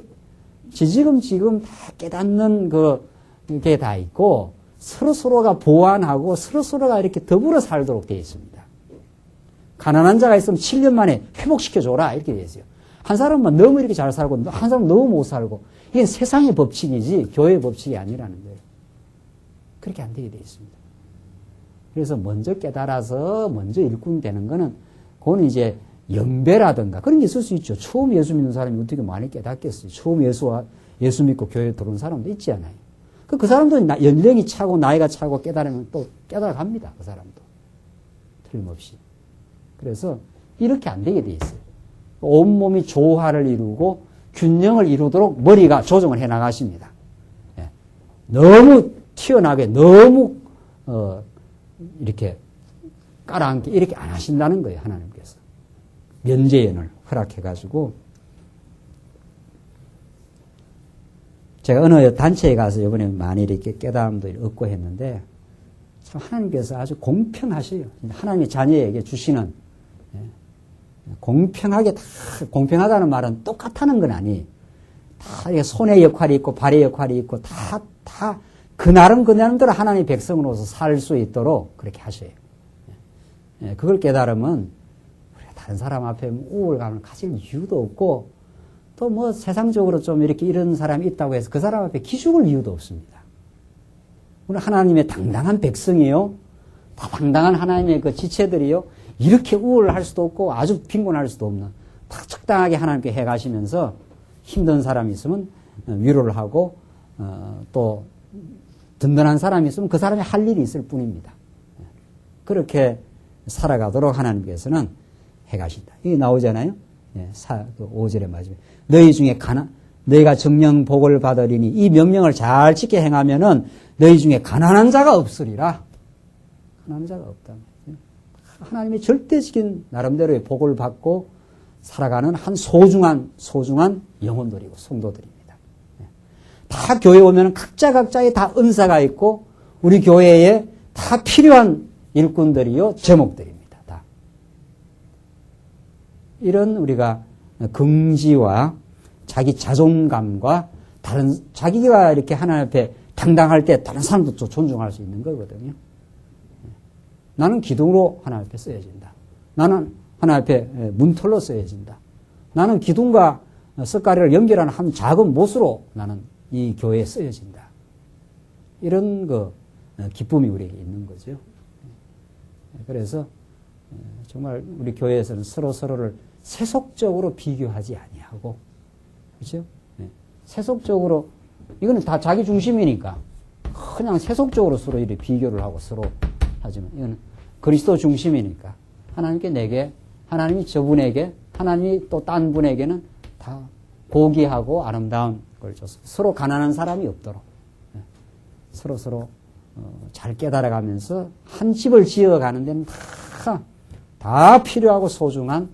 지금 다 깨닫는 그게 다 있고 서로가 보완하고 서로가 이렇게 더불어 살도록 되어 있습니다. 가난한 자가 있으면 7년 만에 회복시켜줘라. 이렇게 되어 있어요. 한 사람만 너무 이렇게 잘 살고 한 사람은 너무 못 살고 이게 세상의 법칙이지 교회의 법칙이 아니라는 거예요. 그렇게 안 되게 되어 있습니다. 그래서 먼저 깨달아서 먼저 일꾼 되는 거는 그건 이제 연배라든가 그런 게 있을 수 있죠. 처음 예수 믿는 사람이 어떻게 많이 깨닫겠어요. 처음 예수 믿고 교회에 들어온 사람도 있지 않아요. 그 사람도 연령이 차고 나이가 차고 깨달으면 또 깨달아갑니다. 그 사람도. 틀림없이. 그래서 이렇게 안 되게 돼 있어요. 온몸이 조화를 이루고 균형을 이루도록 머리가 조정을 해 나가십니다. 예. 너무 튀어나게 너무 이렇게 깔아앉게 이렇게 안 하신다는 거예요. 하나님께서. 면제연을 허락해가지고 제가 어느 단체에 가서 이번에 많이 이렇게 깨달음도 얻고 했는데 참 하나님께서 아주 공평하셔요. 하나님의 자녀에게 주시는 공평하게 다 공평하다는 말은 똑같다는 건 아니. 다 손의 역할이 있고 발의 역할이 있고 다 그나름대로 하나님의 백성으로서 살 수 있도록 그렇게 하셔요. 그걸 깨달으면 우리가 다른 사람 앞에 우월감을 가질 이유도 없고 또 뭐 세상적으로 좀 이렇게 이런 사람이 있다고 해서 그 사람 앞에 기죽을 이유도 없습니다. 우리 하나님의 당당한 백성이요. 다 당당한 하나님의 그 지체들이요. 이렇게 우월할 수도 없고 아주 빈곤할 수도 없는 다 적당하게 하나님께 해가시면서 힘든 사람이 있으면 위로를 하고 또 든든한 사람이 있으면 그 사람이 할 일이 있을 뿐입니다. 그렇게 살아가도록 하나님께서는 해가신다. 이게 나오잖아요. 5절에 마지막에 너희 중에 너희가 정령 복을 받으리니 이 명령을 잘 지켜 행하면은 너희 중에 가난한 자가 없으리라. 가난한 자가 없다. 하나님의 절대적인 나름대로의 복을 받고 살아가는 한 소중한 영혼들이고 성도들입니다. 다 교회 오면 각자의 다 은사가 있고 우리 교회에 다 필요한 일꾼들이요 제목들입니다. 다 이런 우리가 긍지와 자기 자존감과 다른 자기가 이렇게 하나님 앞에 당당할 때 다른 사람도 또 존중할 수 있는 거거든요. 나는 기둥으로 하나님 앞에 쓰여진다. 나는 하나님 앞에 문틀로 쓰여진다. 나는 기둥과 석가래를 연결하는 한 작은 못으로 나는 이 교회에 쓰여진다. 이런 기쁨이 우리에게 있는 거죠. 그래서 정말 우리 교회에서는 서로를 세속적으로 비교하지 아니하고, 그렇죠? 네. 세속적으로 이거는 다 자기 중심이니까 그냥 세속적으로 서로 이렇게 비교를 하고 서로 하지만 이거는 그리스도 중심이니까 하나님께 내게, 하나님이 저분에게, 하나님이 또 딴 분에게는 다 고귀하고 아름다운 걸 줬어. 서로 가난한 사람이 없도록 서로 잘 깨달아가면서 한 집을 지어가는 데는 다 필요하고 소중한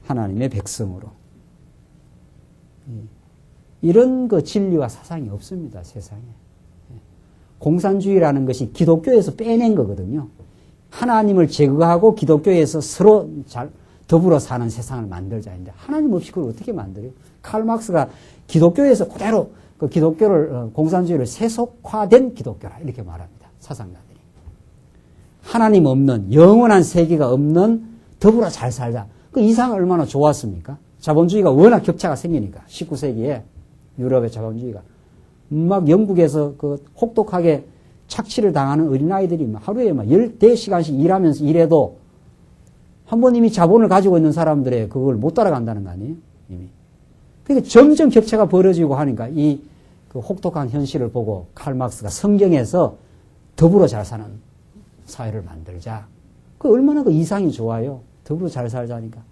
하나님의 백성으로. 이런 그 진리와 사상이 없습니다, 세상에. 공산주의라는 것이 기독교에서 빼낸 거거든요. 하나님을 제거하고 기독교에서 서로 잘 더불어 사는 세상을 만들자 했는데 하나님 없이 그걸 어떻게 만들어요? 칼 막스가 기독교에서 그대로 그 기독교를, 공산주의를 세속화된 기독교라 이렇게 말합니다, 사상가들이. 하나님 없는, 영원한 세계가 없는 더불어 잘 살자. 그 이상 얼마나 좋았습니까? 자본주의가 워낙 격차가 생기니까 19세기에 유럽의 자본주의가 막 영국에서 그 혹독하게 착취를 당하는 어린아이들이 하루에 막 14시간씩 일하면서 일해도 한 번 이미 자본을 가지고 있는 사람들의 그걸 못 따라간다는 거 아니에요? 이미. 그러니까 점점 격차가 벌어지고 하니까 이 그 혹독한 현실을 보고 칼 막스가 성경에서 더불어 잘 사는 사회를 만들자. 그 얼마나 그 이상이 좋아요. 더불어 잘 살자니까.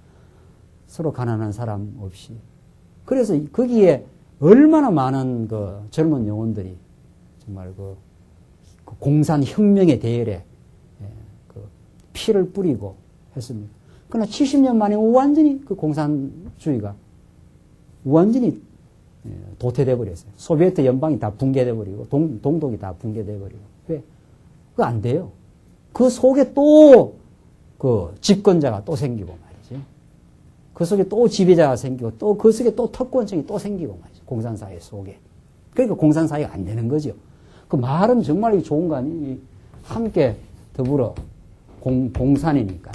서로 가난한 사람 없이. 그래서 거기에 얼마나 많은 그 젊은 영혼들이 정말 그 공산혁명의 대열에 그 피를 뿌리고 했습니다. 그러나 70년 만에 완전히 그 공산주의가 완전히 도태돼 버렸어요. 소비에트 연방이 다 붕괴돼 버리고 동독이 다 붕괴돼 버리고. 왜? 그거 안 돼요. 그 속에 또 그 집권자가 또 생기고 말이죠. 그 속에 또 지배자가 생기고 또 그 속에 또 특권층이 또 생기고 말이죠. 공산사회 속에. 그러니까 공산사회가 안 되는 거죠. 그 말은 정말 좋은 거 아니에요? 함께 더불어 공산이니까.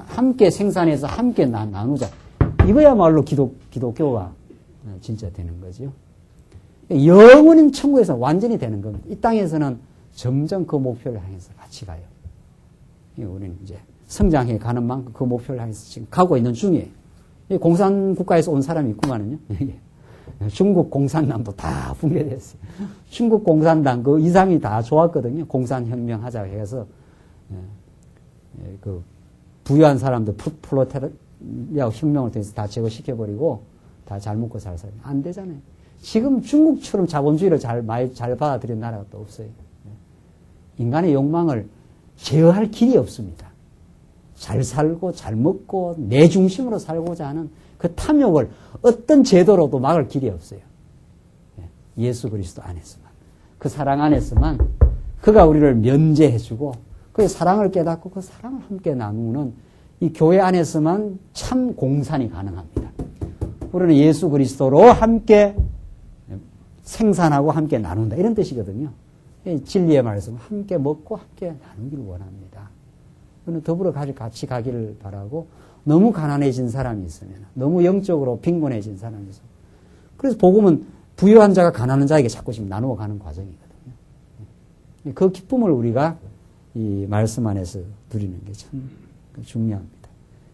함께 생산해서 함께 나누자. 이거야말로 기독교가 진짜 되는 거죠. 영원한 천국에서 완전히 되는 겁니다. 이 땅에서는 점점 그 목표를 향해서 같이 가요. 우리는 이제 성장해 가는 만큼 그 목표를 향해서 지금 가고 있는 중이에요. 공산국가에서 온 사람이 있구만요. 중국 공산당도 다 붕괴됐어요. 중국 공산당 그 이상이 다 좋았거든요. 공산혁명 하자고 해서 그 부유한 사람들 프롤레타리아 혁명을 통해서 다 제거시켜버리고 다 잘 먹고 잘 살아요. 안 되잖아요. 지금 중국처럼 자본주의를 잘 받아들인 나라가 또 없어요. 인간의 욕망을 제어할 길이 없습니다. 잘 살고 잘 먹고 내 중심으로 살고자 하는 그 탐욕을 어떤 제도로도 막을 길이 없어요. 예수 그리스도 안에서만. 그 사랑 안에서만 그가 우리를 면제해주고 그 사랑을 깨닫고 그 사랑을 함께 나누는 이 교회 안에서만 참 공산이 가능합니다. 우리는 예수 그리스도로 함께 생산하고 함께 나눈다. 이런 뜻이거든요. 진리의 말씀을 함께 먹고 함께 나누기를 원합니다. 우리는 더불어 같이 가기를 바라고 너무 가난해진 사람이 있으면 너무 영적으로 빈곤해진 사람이 있으면 그래서 복음은 부유한 자가 가난한 자에게 자꾸 지금 나누어 가는 과정이거든요. 그 기쁨을 우리가 이 말씀 안에서 누리는 게 참 중요합니다.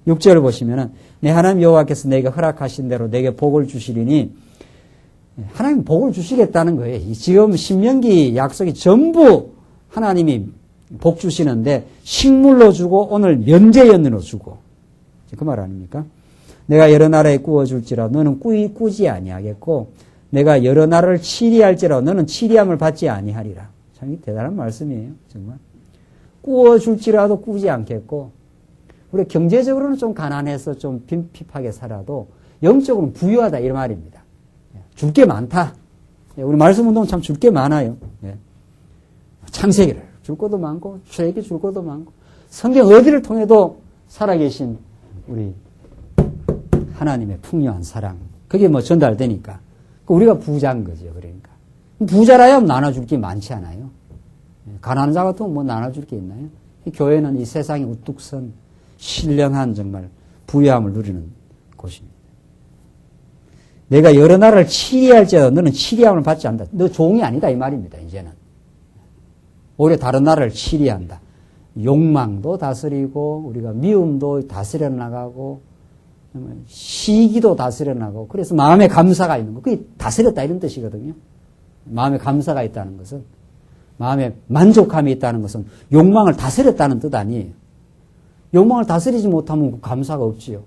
6절을 보시면은 내 하나님 여호와께서 내게 허락하신 대로 내게 복을 주시리니 하나님 복을 주시겠다는 거예요. 지금 신명기 약속이 전부 하나님이 복 주시는데 식물로 주고 오늘 면제연으로 주고 그 말 아닙니까? 내가 여러 나라에 꾸어줄지라 너는 꾸지 아니하겠고 내가 여러 나라를 치리할지라 너는 치리함을 받지 아니하리라. 참 대단한 말씀이에요. 정말. 꾸어줄지라도 꾸지 않겠고 우리 경제적으로는 좀 가난해서 좀 빈핍하게 살아도 영적으로는 부유하다 이런 말입니다. 줄 게 많다. 우리 말씀 운동은 참 줄 게 많아요. 창세기를 줄 것도 많고 출애굽기 줄 것도 많고 성경 어디를 통해도 살아계신 우리 하나님의 풍요한 사랑 그게 뭐 전달되니까 우리가 부자인 거죠. 그러니까 부자라야 나눠줄 게 많지 않아요. 가난한 자 같으면 뭐 나눠줄 게 있나요? 이 교회는 이 세상에 우뚝 선 신령한 정말 부유함을 누리는 곳입니다. 내가 여러 나라를 치리할지라도 너는 치리함을 받지 않는다. 너 종이 아니다 이 말입니다. 이제는. 오히려 다른 나라를 치리한다. 욕망도 다스리고 우리가 미움도 다스려 나가고 시기도 다스려나고 그래서 마음에 감사가 있는 거. 그게 다스렸다 이런 뜻이거든요. 마음에 감사가 있다는 것은 마음에 만족감이 있다는 것은 욕망을 다스렸다는 뜻 아니에요. 욕망을 다스리지 못하면 감사가 없지요.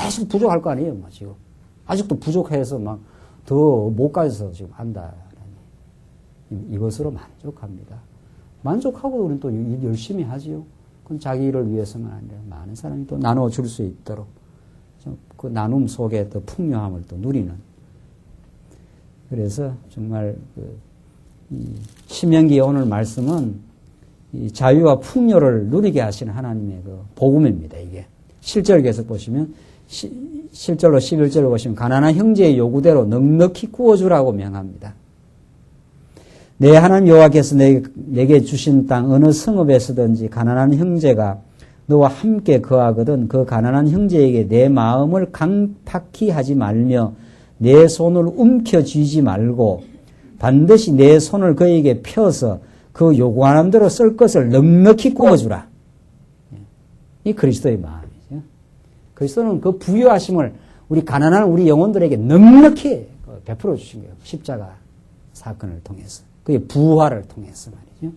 계속 부족할 거 아니에요, 지금. 아직도 부족해서 막 더 못 가져서 지금 한다. 이것으로 만족합니다. 만족하고 우리는 또 일 열심히 하지요. 그건 자기 일을 위해서만 아니라 많은 사람이 또 나눠줄 수 있도록 그 나눔 속에 또 풍요함을 또 누리는. 그래서 정말 이 신명기의 오늘 말씀은 이 자유와 풍요를 누리게 하시는 하나님의 그 복음입니다. 이게 실절 계속 보시면 7절로 11절로 보시면 가난한 형제의 요구대로 넉넉히 구워주라고 명합니다. 내 하나님 여호와께서 내게 주신 땅 어느 성읍에서든지 가난한 형제가 너와 함께 거하거든 그 가난한 형제에게 내 마음을 강팍히 하지 말며 내 손을 움켜쥐지 말고 반드시 내 손을 그에게 펴서 그 요구하는 대로 쓸 것을 넉넉히 구워주라. 이 그리스도의 마음이죠. 그리스도는 그 부유하심을 우리 가난한 우리 영혼들에게 넉넉히 베풀어 주신 거예요. 십자가 사건을 통해서. 그의 부활을 통해서 말이죠.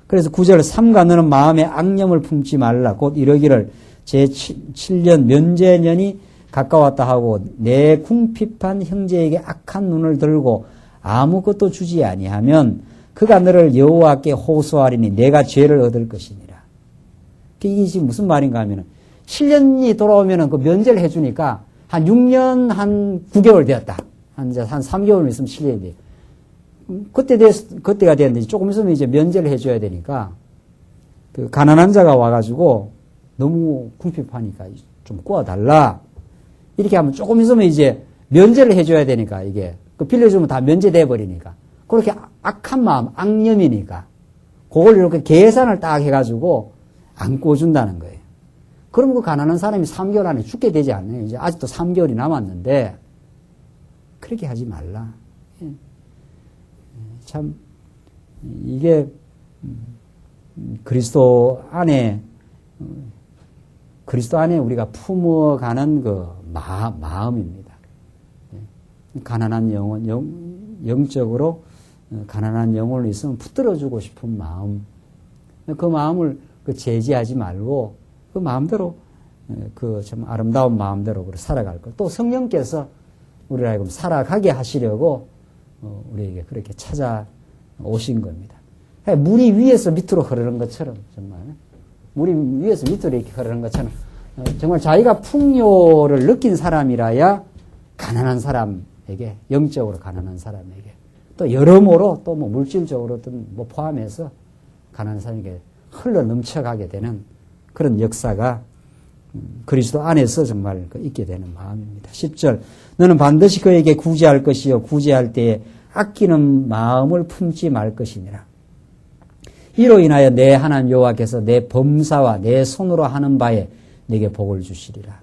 그래서 9절 삼가 너는 마음에 악념을 품지 말라. 곧 이러기를 제7년 면제년이 가까웠다 하고 내 궁핍한 형제에게 악한 눈을 들고 아무것도 주지 아니하면 그가 너를 여호와께 호소하리니 내가 죄를 얻을 것이니라. 이게 지금 무슨 말인가 하면은 7년이 돌아오면은 그 면제를 해주니까 한 6년 한 9개월 되었다. 한 3개월 있으면 7년이 돼요. 그때가 되는데 조금 있으면 이제 면제를 해줘야 되니까 그 가난한 자가 와가지고 너무 궁핍하니까 좀 구워달라. 이렇게 하면 조금 있으면 이제 면제를 해줘야 되니까 이게 그 빌려주면 다 면제돼 버리니까 그렇게 악한 마음, 악념이니까 그걸 이렇게 계산을 딱 해가지고 안 구워준다는 거예요. 그럼 그 가난한 사람이 3개월 안에 죽게 되지 않나요? 이제 아직도 3개월이 남았는데 그렇게 하지 말라. 참 이게 그리스도 안에 우리가 품어가는 그 마음입니다. 가난한 영혼, 영적으로 가난한 영혼을 있으면 붙들어주고 싶은 마음. 그 마음을 제지하지 말고 그 마음대로 그 참 아름다운 마음대로 살아갈 것. 또 성령께서 우리를 하여금 살아가게 하시려고 우리에게 그렇게 찾아오신 겁니다. 물이 위에서 밑으로 흐르는 것처럼 정말 물이 위에서 밑으로 이렇게 흐르는 것처럼 정말 자기가 풍요를 느낀 사람이라야 가난한 사람에게 영적으로 가난한 사람에게 또 여러모로 또 뭐 물질적으로든 뭐 포함해서 가난한 사람에게 흘러 넘쳐가게 되는 그런 역사가 그리스도 안에서 정말 있게 되는 마음입니다. 10절 너는 반드시 그에게 구제할 것이요 구제할 때에 아끼는 마음을 품지 말 것이니라. 이로 인하여 내 하나님 여호와께서 내 범사와 내 손으로 하는 바에 내게 복을 주시리라.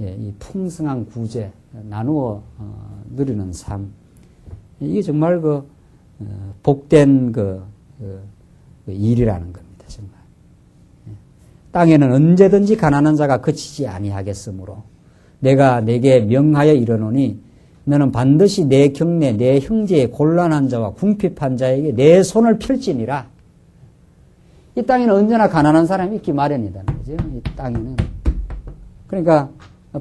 예, 이 풍성한 구제 나누어 누리는 삶 이게 정말 복된 일이라는 겁니다. 정말. 땅에는 언제든지 가난한 자가 그치지 아니하겠으므로 내가 내게 명하여 이르노니 너는 반드시 내 경내 내 형제의 곤란한 자와 궁핍한 자에게 내 손을 펼지니라. 이 땅에는 언제나 가난한 사람이 있기 마련이다는 거죠. 이 땅에는. 그러니까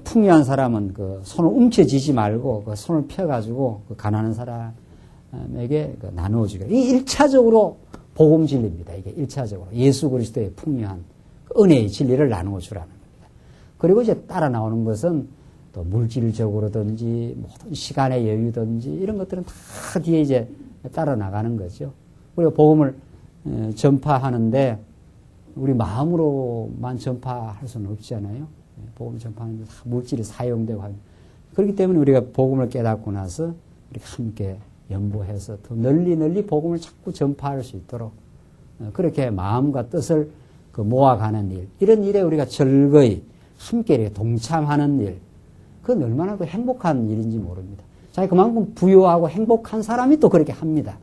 풍요한 사람은 그 손을 움켜쥐지 말고 그 손을 펴가지고 그 가난한 사람에게 나누어주기로. 이 1차적으로 복음 진리입니다. 이게 1차적으로. 예수 그리스도의 풍요한 은혜의 진리를 나누어 주라는 겁니다. 그리고 이제 따라 나오는 것은 또 물질적으로든지 모든 시간의 여유든지 이런 것들은 다 뒤에 이제 따라 나가는 거죠. 우리가 복음을 전파하는데 우리 마음으로만 전파할 수는 없잖아요. 복음 전파하는데 다 물질이 사용되고 하는. 그렇기 때문에 우리가 복음을 깨닫고 나서 우리가 함께 연보해서 더 널리 복음을 자꾸 전파할 수 있도록 그렇게 마음과 뜻을 모아가는 일, 이런 일에 우리가 즐거이 함께 이렇게 동참하는 일, 그건 얼마나 행복한 일인지 모릅니다. 자기 그만큼 부유하고 행복한 사람이 또 그렇게 합니다.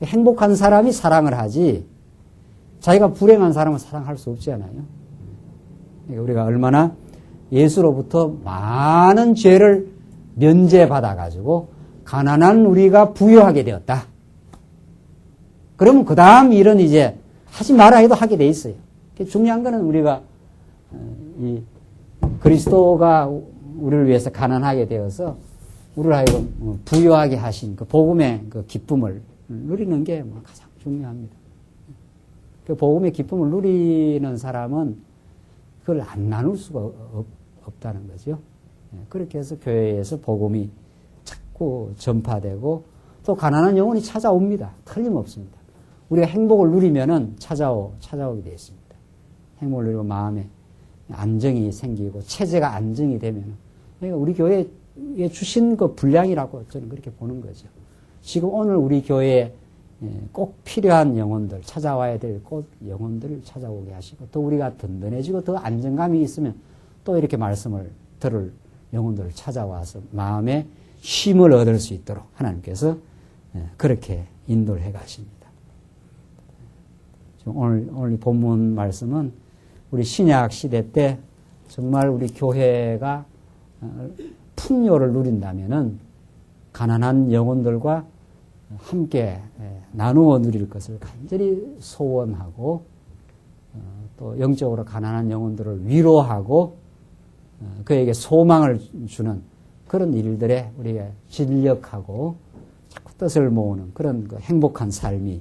행복한 사람이 사랑을 하지 자기가 불행한 사람은 사랑할 수 없잖아요. 그러니까 우리가 얼마나 예수로부터 많은 죄를 면제받아가지고 가난한 우리가 부유하게 되었다. 그러면 그 다음 일은 이제 하지 마라 해도 하게 돼 있어요. 중요한 거는 우리가 이 그리스도가 우리를 위해서 가난하게 되어서 우리를 하여금 부유하게 하신 그 복음의 그 기쁨을 누리는 게 가장 중요합니다. 그 복음의 기쁨을 누리는 사람은 그걸 안 나눌 수가 없다는 거죠. 그렇게 해서 교회에서 복음이 자꾸 전파되고 또 가난한 영혼이 찾아옵니다. 틀림없습니다. 우리가 행복을 누리면은 찾아오게 되어 있습니다. 행복을 누리고 마음에 안정이 생기고 체제가 안정이 되면 그러니까 우리 교회에 주신 그 분량이라고 저는 그렇게 보는 거죠. 지금 오늘 우리 교회에 꼭 필요한 영혼들, 찾아와야 될 꼭 영혼들을 찾아오게 하시고 또 우리가 든든해지고 더 안정감이 있으면 또 이렇게 말씀을 들을 영혼들을 찾아와서 마음에 쉼을 얻을 수 있도록 하나님께서 그렇게 인도를 해 가십니다. 오늘 이 본문 말씀은 우리 신약 시대 때 정말 우리 교회가 풍요를 누린다면은 가난한 영혼들과 함께 나누어 누릴 것을 간절히 소원하고 또 영적으로 가난한 영혼들을 위로하고 그에게 소망을 주는 그런 일들에 우리가 진력하고 자꾸 뜻을 모으는 그런 그 행복한 삶의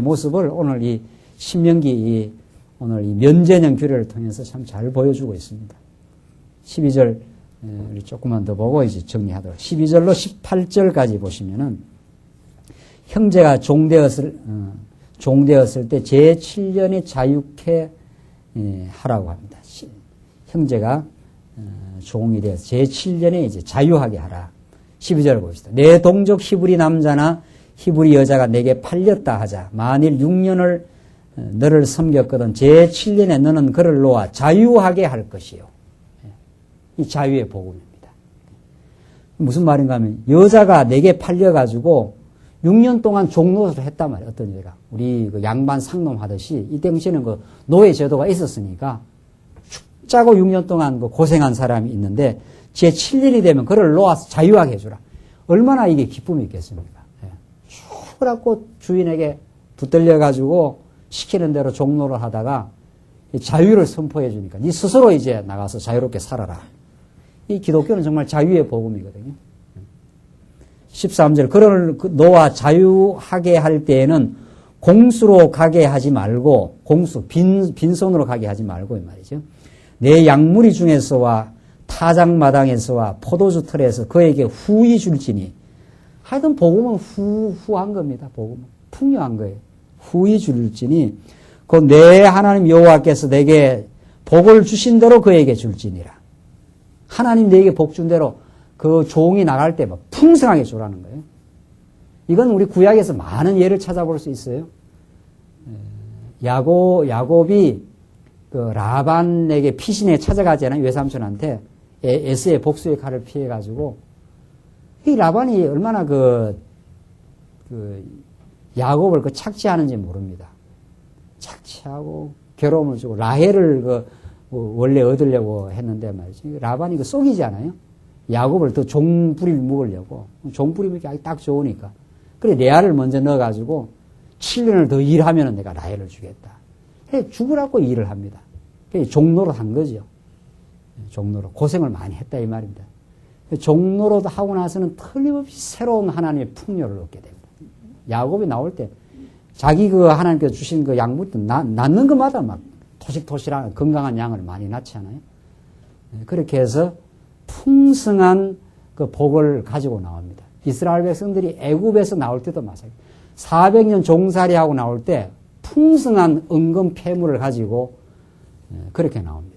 모습을 오늘 이 신명기 오늘 이 면제년 규례를 통해서 참 잘 보여주고 있습니다. 12절 우리 조금만 더 보고 이제 정리하도록 12절로 18절까지 보시면은 형제가 종되었을 때 제7년에 자유케 하라고 합니다. 형제가 종이 되어서 제7년에 이제 자유하게 하라. 12절을 봅시다. 내 동족 히브리 남자나 히브리 여자가 내게 팔렸다 하자. 만일 6년을 너를 섬겼거든 제7년에 너는 그를 놓아 자유하게 할 것이요. 이 자유의 복음입니다. 무슨 말인가 하면 여자가 내게 팔려가지고 6년 동안 종노릇을 했단 말이에요. 어떤 여자가. 우리 그 양반 상놈 하듯이 이 당시에는 그 노예 제도가 있었으니까 축 짜고 6년 동안 그 고생한 사람이 있는데 제7년이 되면 그를 놓아서 자유하게 해주라. 얼마나 이게 기쁨이 있겠습니까? 죽으라고 주인에게 붙들려가지고 시키는 대로 종노를 하다가 자유를 선포해 주니까 네 스스로 이제 나가서 자유롭게 살아라. 이 기독교는 정말 자유의 복음이거든요. 13절 그를 너와 자유하게 할 때에는 공수로 가게 하지 말고 공수 빈손으로 가게 하지 말고 이 말이죠. 내 양무리 중에서와 타작마당에서와 포도주 틀에서 그에게 후히 줄지니 하여튼 복음은 후한 겁니다. 복음은 풍요한 거예요. 후히 줄지니 그 내 하나님 여호와께서 내게 복을 주신 대로 그에게 줄지니라. 하나님 내게 복 준 대로 그 종이 나갈 때 막 풍성하게 주라는 거예요. 이건 우리 구약에서 많은 예를 찾아볼 수 있어요. 야곱이 그 라반에게 피신에 찾아가잖아요. 외삼촌한테 에스의 복수의 칼을 피해가지고 이 라반이 얼마나 그 야곱을 그 착취하는지 모릅니다. 착취하고 괴로움을 주고 라헬을 원래 얻으려고 했는데 말이지. 라반이 속이잖아요. 야곱을 더 종부리를 먹으려고. 종부리 먹기 딱 좋으니까. 그래, 레아를 먼저 넣어가지고 7년을 더 일하면 내가 라헬을 주겠다. 해 죽으라고 일을 합니다. 종노릇 한 거죠. 종노릇. 고생을 많이 했다 이 말입니다. 종노릇 하고 나서는 틀림없이 새로운 하나님의 풍요를 얻게 됩니다. 야곱이 나올 때 자기 그 하나님께서 주신 그 양부터 낳는 것마다 막 토식토실한 건강한 양을 많이 낳잖아요. 그렇게 해서 풍성한 그 복을 가지고 나옵니다. 이스라엘 백성들이 애굽에서 나올 때도 마찬가지. 400년 종살이하고 나올 때 풍성한 은금 폐물을 가지고 그렇게 나옵니다.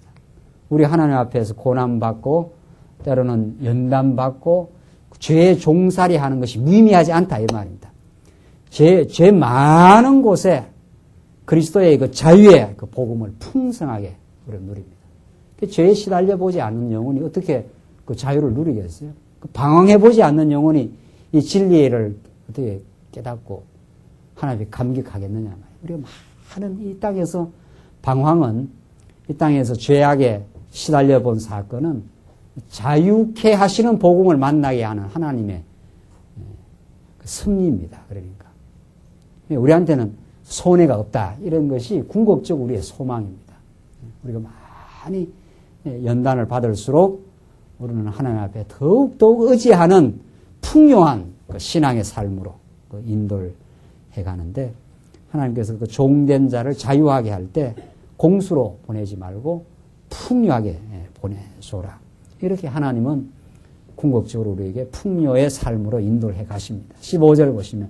우리 하나님 앞에서 고난받고 때로는 연단받고 죄 종살이하는 것이 무의미하지 않다 이 말입니다. 죄 많은 곳에 그리스도의 그 자유의 그 복음을 풍성하게 우리가 누립니다. 죄에 시달려 보지 않는 영혼이 어떻게 그 자유를 누리겠어요? 방황해 보지 않는 영혼이 이 진리를 어떻게 깨닫고 하나님께 감격하겠느냐 말이에요. 우리가 많은 이 땅에서 방황은 이 땅에서 죄악에 시달려 본 사건은 자유케 하시는 복음을 만나게 하는 하나님의 섭리입니다. 그러니까 우리한테는 손해가 없다. 이런 것이 궁극적 우리의 소망입니다. 우리가 많이 연단을 받을수록 우리는 하나님 앞에 더욱더욱 의지하는 풍요한 신앙의 삶으로 인도를 해가는데, 하나님께서 그 종된 자를 자유하게 할 때 공수로 보내지 말고 풍요하게 보내소라. 이렇게 하나님은 궁극적으로 우리에게 풍요의 삶으로 인도를 해 가십니다. 15절 보시면,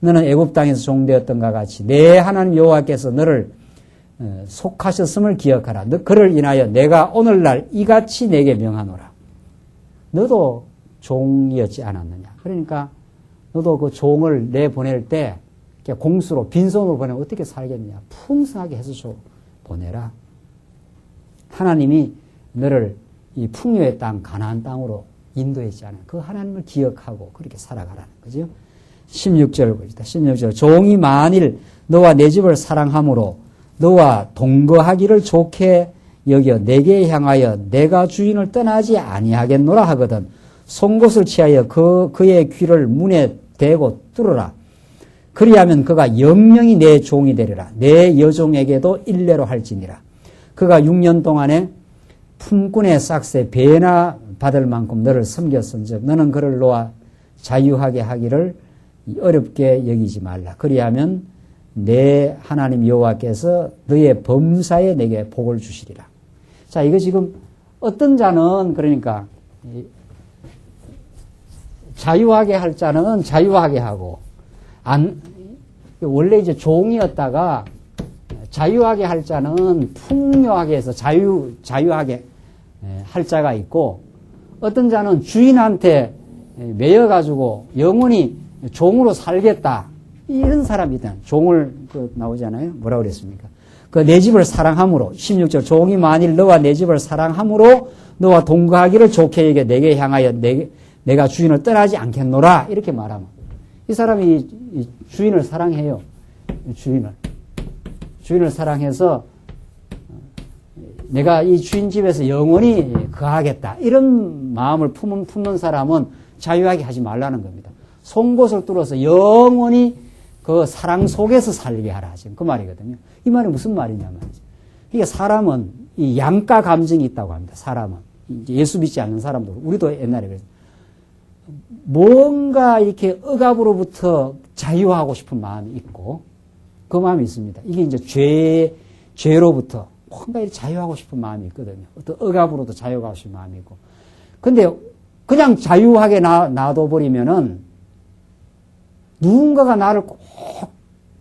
너는 애굽 땅에서 종되었던가 같이 내 하나님 여호와께서 너를 속하셨음을 기억하라. 그를 인하여 내가 오늘날 이같이 내게 명하노라. 너도 종이었지 않았느냐. 그러니까 너도 그 종을 내보낼 때 공수로 빈손으로 보내면 어떻게 살겠냐. 풍성하게 해서 보내라. 하나님이 너를 이 풍요의 땅, 가나안 땅으로 인도했잖아요. 그 하나님을 기억하고 그렇게 살아가라는 거죠. 16절 봅시다. 16절. 종이 만일 너와 내 집을 사랑함으로 너와 동거하기를 좋게 여겨 내게 향하여 내가 주인을 떠나지 아니하겠노라 하거든 송곳을 취하여 그의 귀를 문에 대고 뚫어라. 그리하면 그가 영영이 내 종이 되리라. 내 여종에게도 일례로 할지니라. 그가 6년 동안에 품꾼의 싹새 배나 받을 만큼 너를 섬겼은즉 너는 그를 놓아 자유하게 하기를 어렵게 여기지 말라. 그리하면 내 하나님 여호와께서 너의 범사에 내게 복을 주시리라. 자, 이거 지금 어떤 자는 그러니까 자유하게 할 자는 자유하게 하고 원래 이제 종이었다가 자유하게 할 자는 풍요하게 해서 자유하게 할 자가 있고, 어떤 자는 주인한테 매여가지고 영원히 종으로 살겠다. 이런 사람이다. 종을 나오잖아요. 뭐라고 그랬습니까? 그 내 집을 사랑함으로 16절 종이 만일 너와 내 집을 사랑함으로 너와 동거하기를 좋게 여겨 내게 향하여 내가 주인을 떠나지 않겠노라. 이렇게 말하면 이 사람이 주인을 사랑해요. 주인을 사랑해서 내가 이 주인 집에서 영원히 거하겠다. 이런 마음을 품는 사람은 자유하게 하지 말라는 겁니다. 송곳을 뚫어서 영원히 그 사랑 속에서 살게 하라. 지금 그 말이거든요. 이 말이 무슨 말이냐 말이죠. 이게 사람은 이 양가 감정이 있다고 합니다. 사람은. 예수 믿지 않는 사람도. 우리도 옛날에 그랬어요. 뭔가 이렇게 억압으로부터 자유하고 싶은 마음이 있고, 그 마음이 있습니다. 이게 이제 죄로부터 뭔가 이렇게 자유하고 싶은 마음이 있거든요. 어떤 억압으로도 자유하고 싶은 마음이 있고. 근데 그냥 자유하게 놔둬버리면은 누군가가 나를 꼭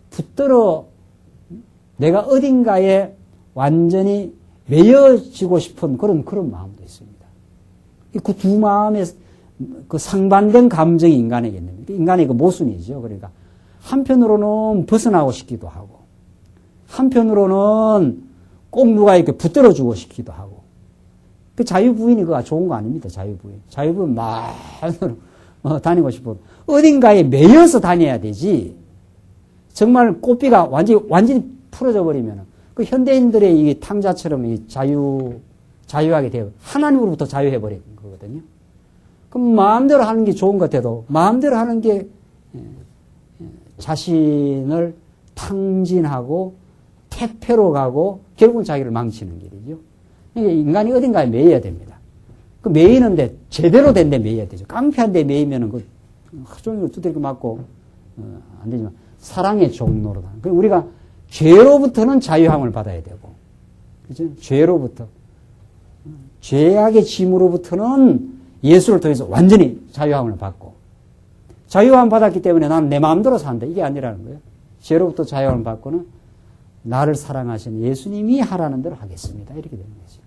붙들어 내가 어딘가에 완전히 매여지고 싶은 그런 마음도 있습니다. 그 두 마음의 그 상반된 감정이 인간에게 있는 거예요. 인간의 그 모순이죠. 그러니까 한편으로는 벗어나고 싶기도 하고, 한편으로는 꼭 누가 이렇게 붙들어주고 싶기도 하고. 그 자유부인이 그거 좋은 거 아닙니다. 자유부인 마음으로 다니고 싶어. 어딘가에 매여서 다녀야 되지. 정말 꽃비가 완전히 풀어져 버리면 그 현대인들의 이 탕자처럼 이 자유하게 되어 하나님으로부터 자유해 버린 거거든요. 그럼 마음대로 하는 게 좋은 것 같아도 마음대로 하는 게 자신을 탕진하고 퇴폐로 가고 결국은 자기를 망치는 길이죠. 그러니까 인간이 어딘가에 매여야 됩니다. 그 매이는데 제대로 된 데 매여야 되죠. 깡패한 데 매이면은 그 하종을 두드리고 맞고 안 되지만 사랑의 종로로 가는. 그러니까 우리가 죄로부터는 자유함을 받아야 되고, 그죠? 죄로부터 죄악의 짐으로부터는 예수를 통해서 완전히 자유함을 받고, 자유함 받았기 때문에 나는 내 마음대로 산다. 이게 아니라는 거예요. 죄로부터 자유함을 받고는 나를 사랑하신 예수님이 하라는 대로 하겠습니다. 이렇게 되는 거죠.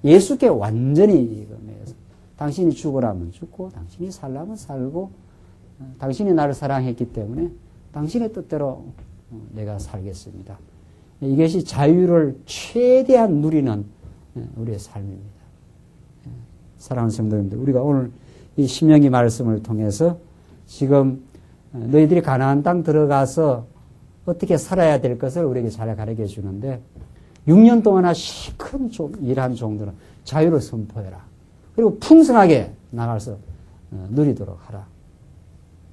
예수께 완전히 매여서 당신이 죽으라면 죽고 당신이 살라면 살고 당신이 나를 사랑했기 때문에 당신의 뜻대로 내가 살겠습니다. 이것이 자유를 최대한 누리는 우리의 삶입니다. 사랑하는 성도님들, 우리가 오늘 이 신명기 말씀을 통해서 지금 너희들이 가나안 땅 들어가서 어떻게 살아야 될 것을 우리에게 잘 가르쳐 주는데, 6년 동안이나 시큰 일한 종들은 자유를 선포해라. 그리고 풍성하게 나가서 누리도록 하라.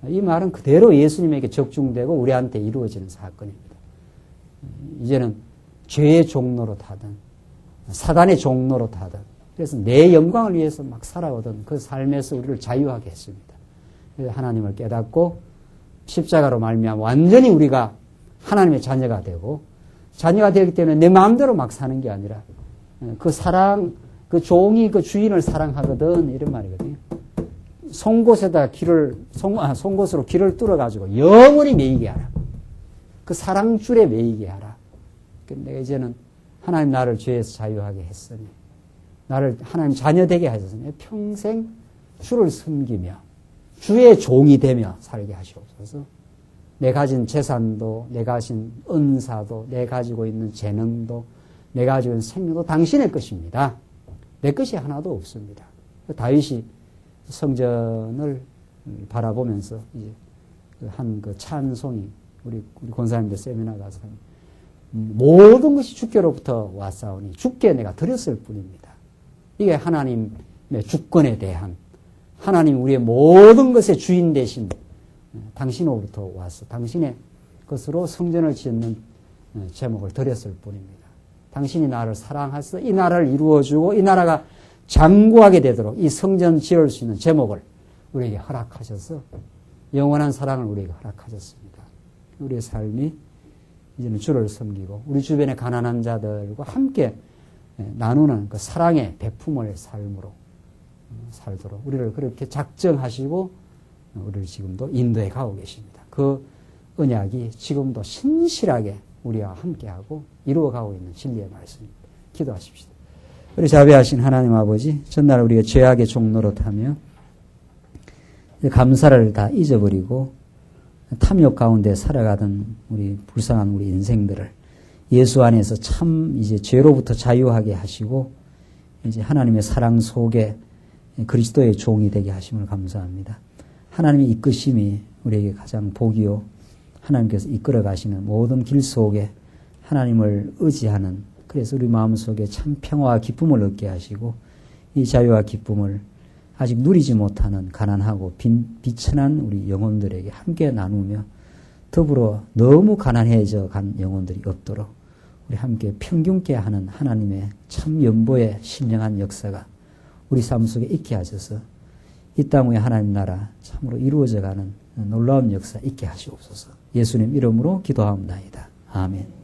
이 말은 그대로 예수님에게 적중되고 우리한테 이루어지는 사건입니다. 이제는 죄의 종로로 타든 사단의 종로로 타든 그래서 내 영광을 위해서 막 살아오던 그 삶에서 우리를 자유하게 했습니다. 그래서 하나님을 깨닫고 십자가로 말미암아 완전히 우리가 하나님의 자녀가 되고 자녀가 되기 때문에 내 마음대로 막 사는 게 아니라 그 사랑, 그 종이 그 주인을 사랑하거든 이런 말이거든요. 송곳으로 길을 뚫어가지고 영원히 매이게 하라. 그 사랑줄에 매이게 하라. 내가 이제는 하나님 나를 죄에서 자유하게 했으니 나를 하나님 자녀 되게 하셨으니 평생 주를 섬기며 주의 종이 되며 살게 하시옵소서. 내 가진 재산도 내 가진 은사도 내 가지고 있는 재능도 내 가지고 있는 생명도 당신의 것입니다. 내 것이 하나도 없습니다. 다윗이 성전을 바라보면서 이제 한 그 찬송이 우리 권사님들 세미나 가서 모든 것이 주께로부터 왔사오니 주께 내가 드렸을 뿐입니다. 이게 하나님의 주권에 대한 하나님 우리의 모든 것의 주인 되신 당신으로부터 와서 당신의 것으로 성전을 짓는 제목을 드렸을 뿐입니다. 당신이 나를 사랑하셔서 이 나라를 이루어주고 이 나라가 장구하게 되도록 이 성전 지을 수 있는 제목을 우리에게 허락하셔서 영원한 사랑을 우리에게 허락하셨습니다. 우리의 삶이 이제는 주를 섬기고 우리 주변의 가난한 자들과 함께 나누는 그 사랑의 배품을 삶으로 살도록 우리를 그렇게 작정하시고 우리를 지금도 인도해 가고 계십니다. 그 언약이 지금도 신실하게 우리와 함께하고 이루어가고 있는 진리의 말씀입니다. 기도하십시다. 우리 자비하신 하나님 아버지, 전날 우리가 죄악의 종로로 타며 감사를 다 잊어버리고 탐욕 가운데 살아가던 우리 불쌍한 우리 인생들을 예수 안에서 참 이제 죄로부터 자유하게 하시고 이제 하나님의 사랑 속에 그리스도의 종이 되게 하심을 감사합니다. 하나님의 이끄심이 우리에게 가장 복이요. 하나님께서 이끌어 가시는 모든 길 속에 하나님을 의지하는 그래서 우리 마음속에 참 평화와 기쁨을 얻게 하시고 이 자유와 기쁨을 아직 누리지 못하는 가난하고 비천한 우리 영혼들에게 함께 나누며 더불어 너무 가난해져 간 영혼들이 없도록 우리 함께 평균케 하는 하나님의 참 연보의 신령한 역사가 우리 삶 속에 있게 하셔서 이 땅 위에 하나님 나라 참으로 이루어져 가는 놀라운 역사 있게 하시옵소서. 예수님 이름으로 기도하옵나이다. 아멘.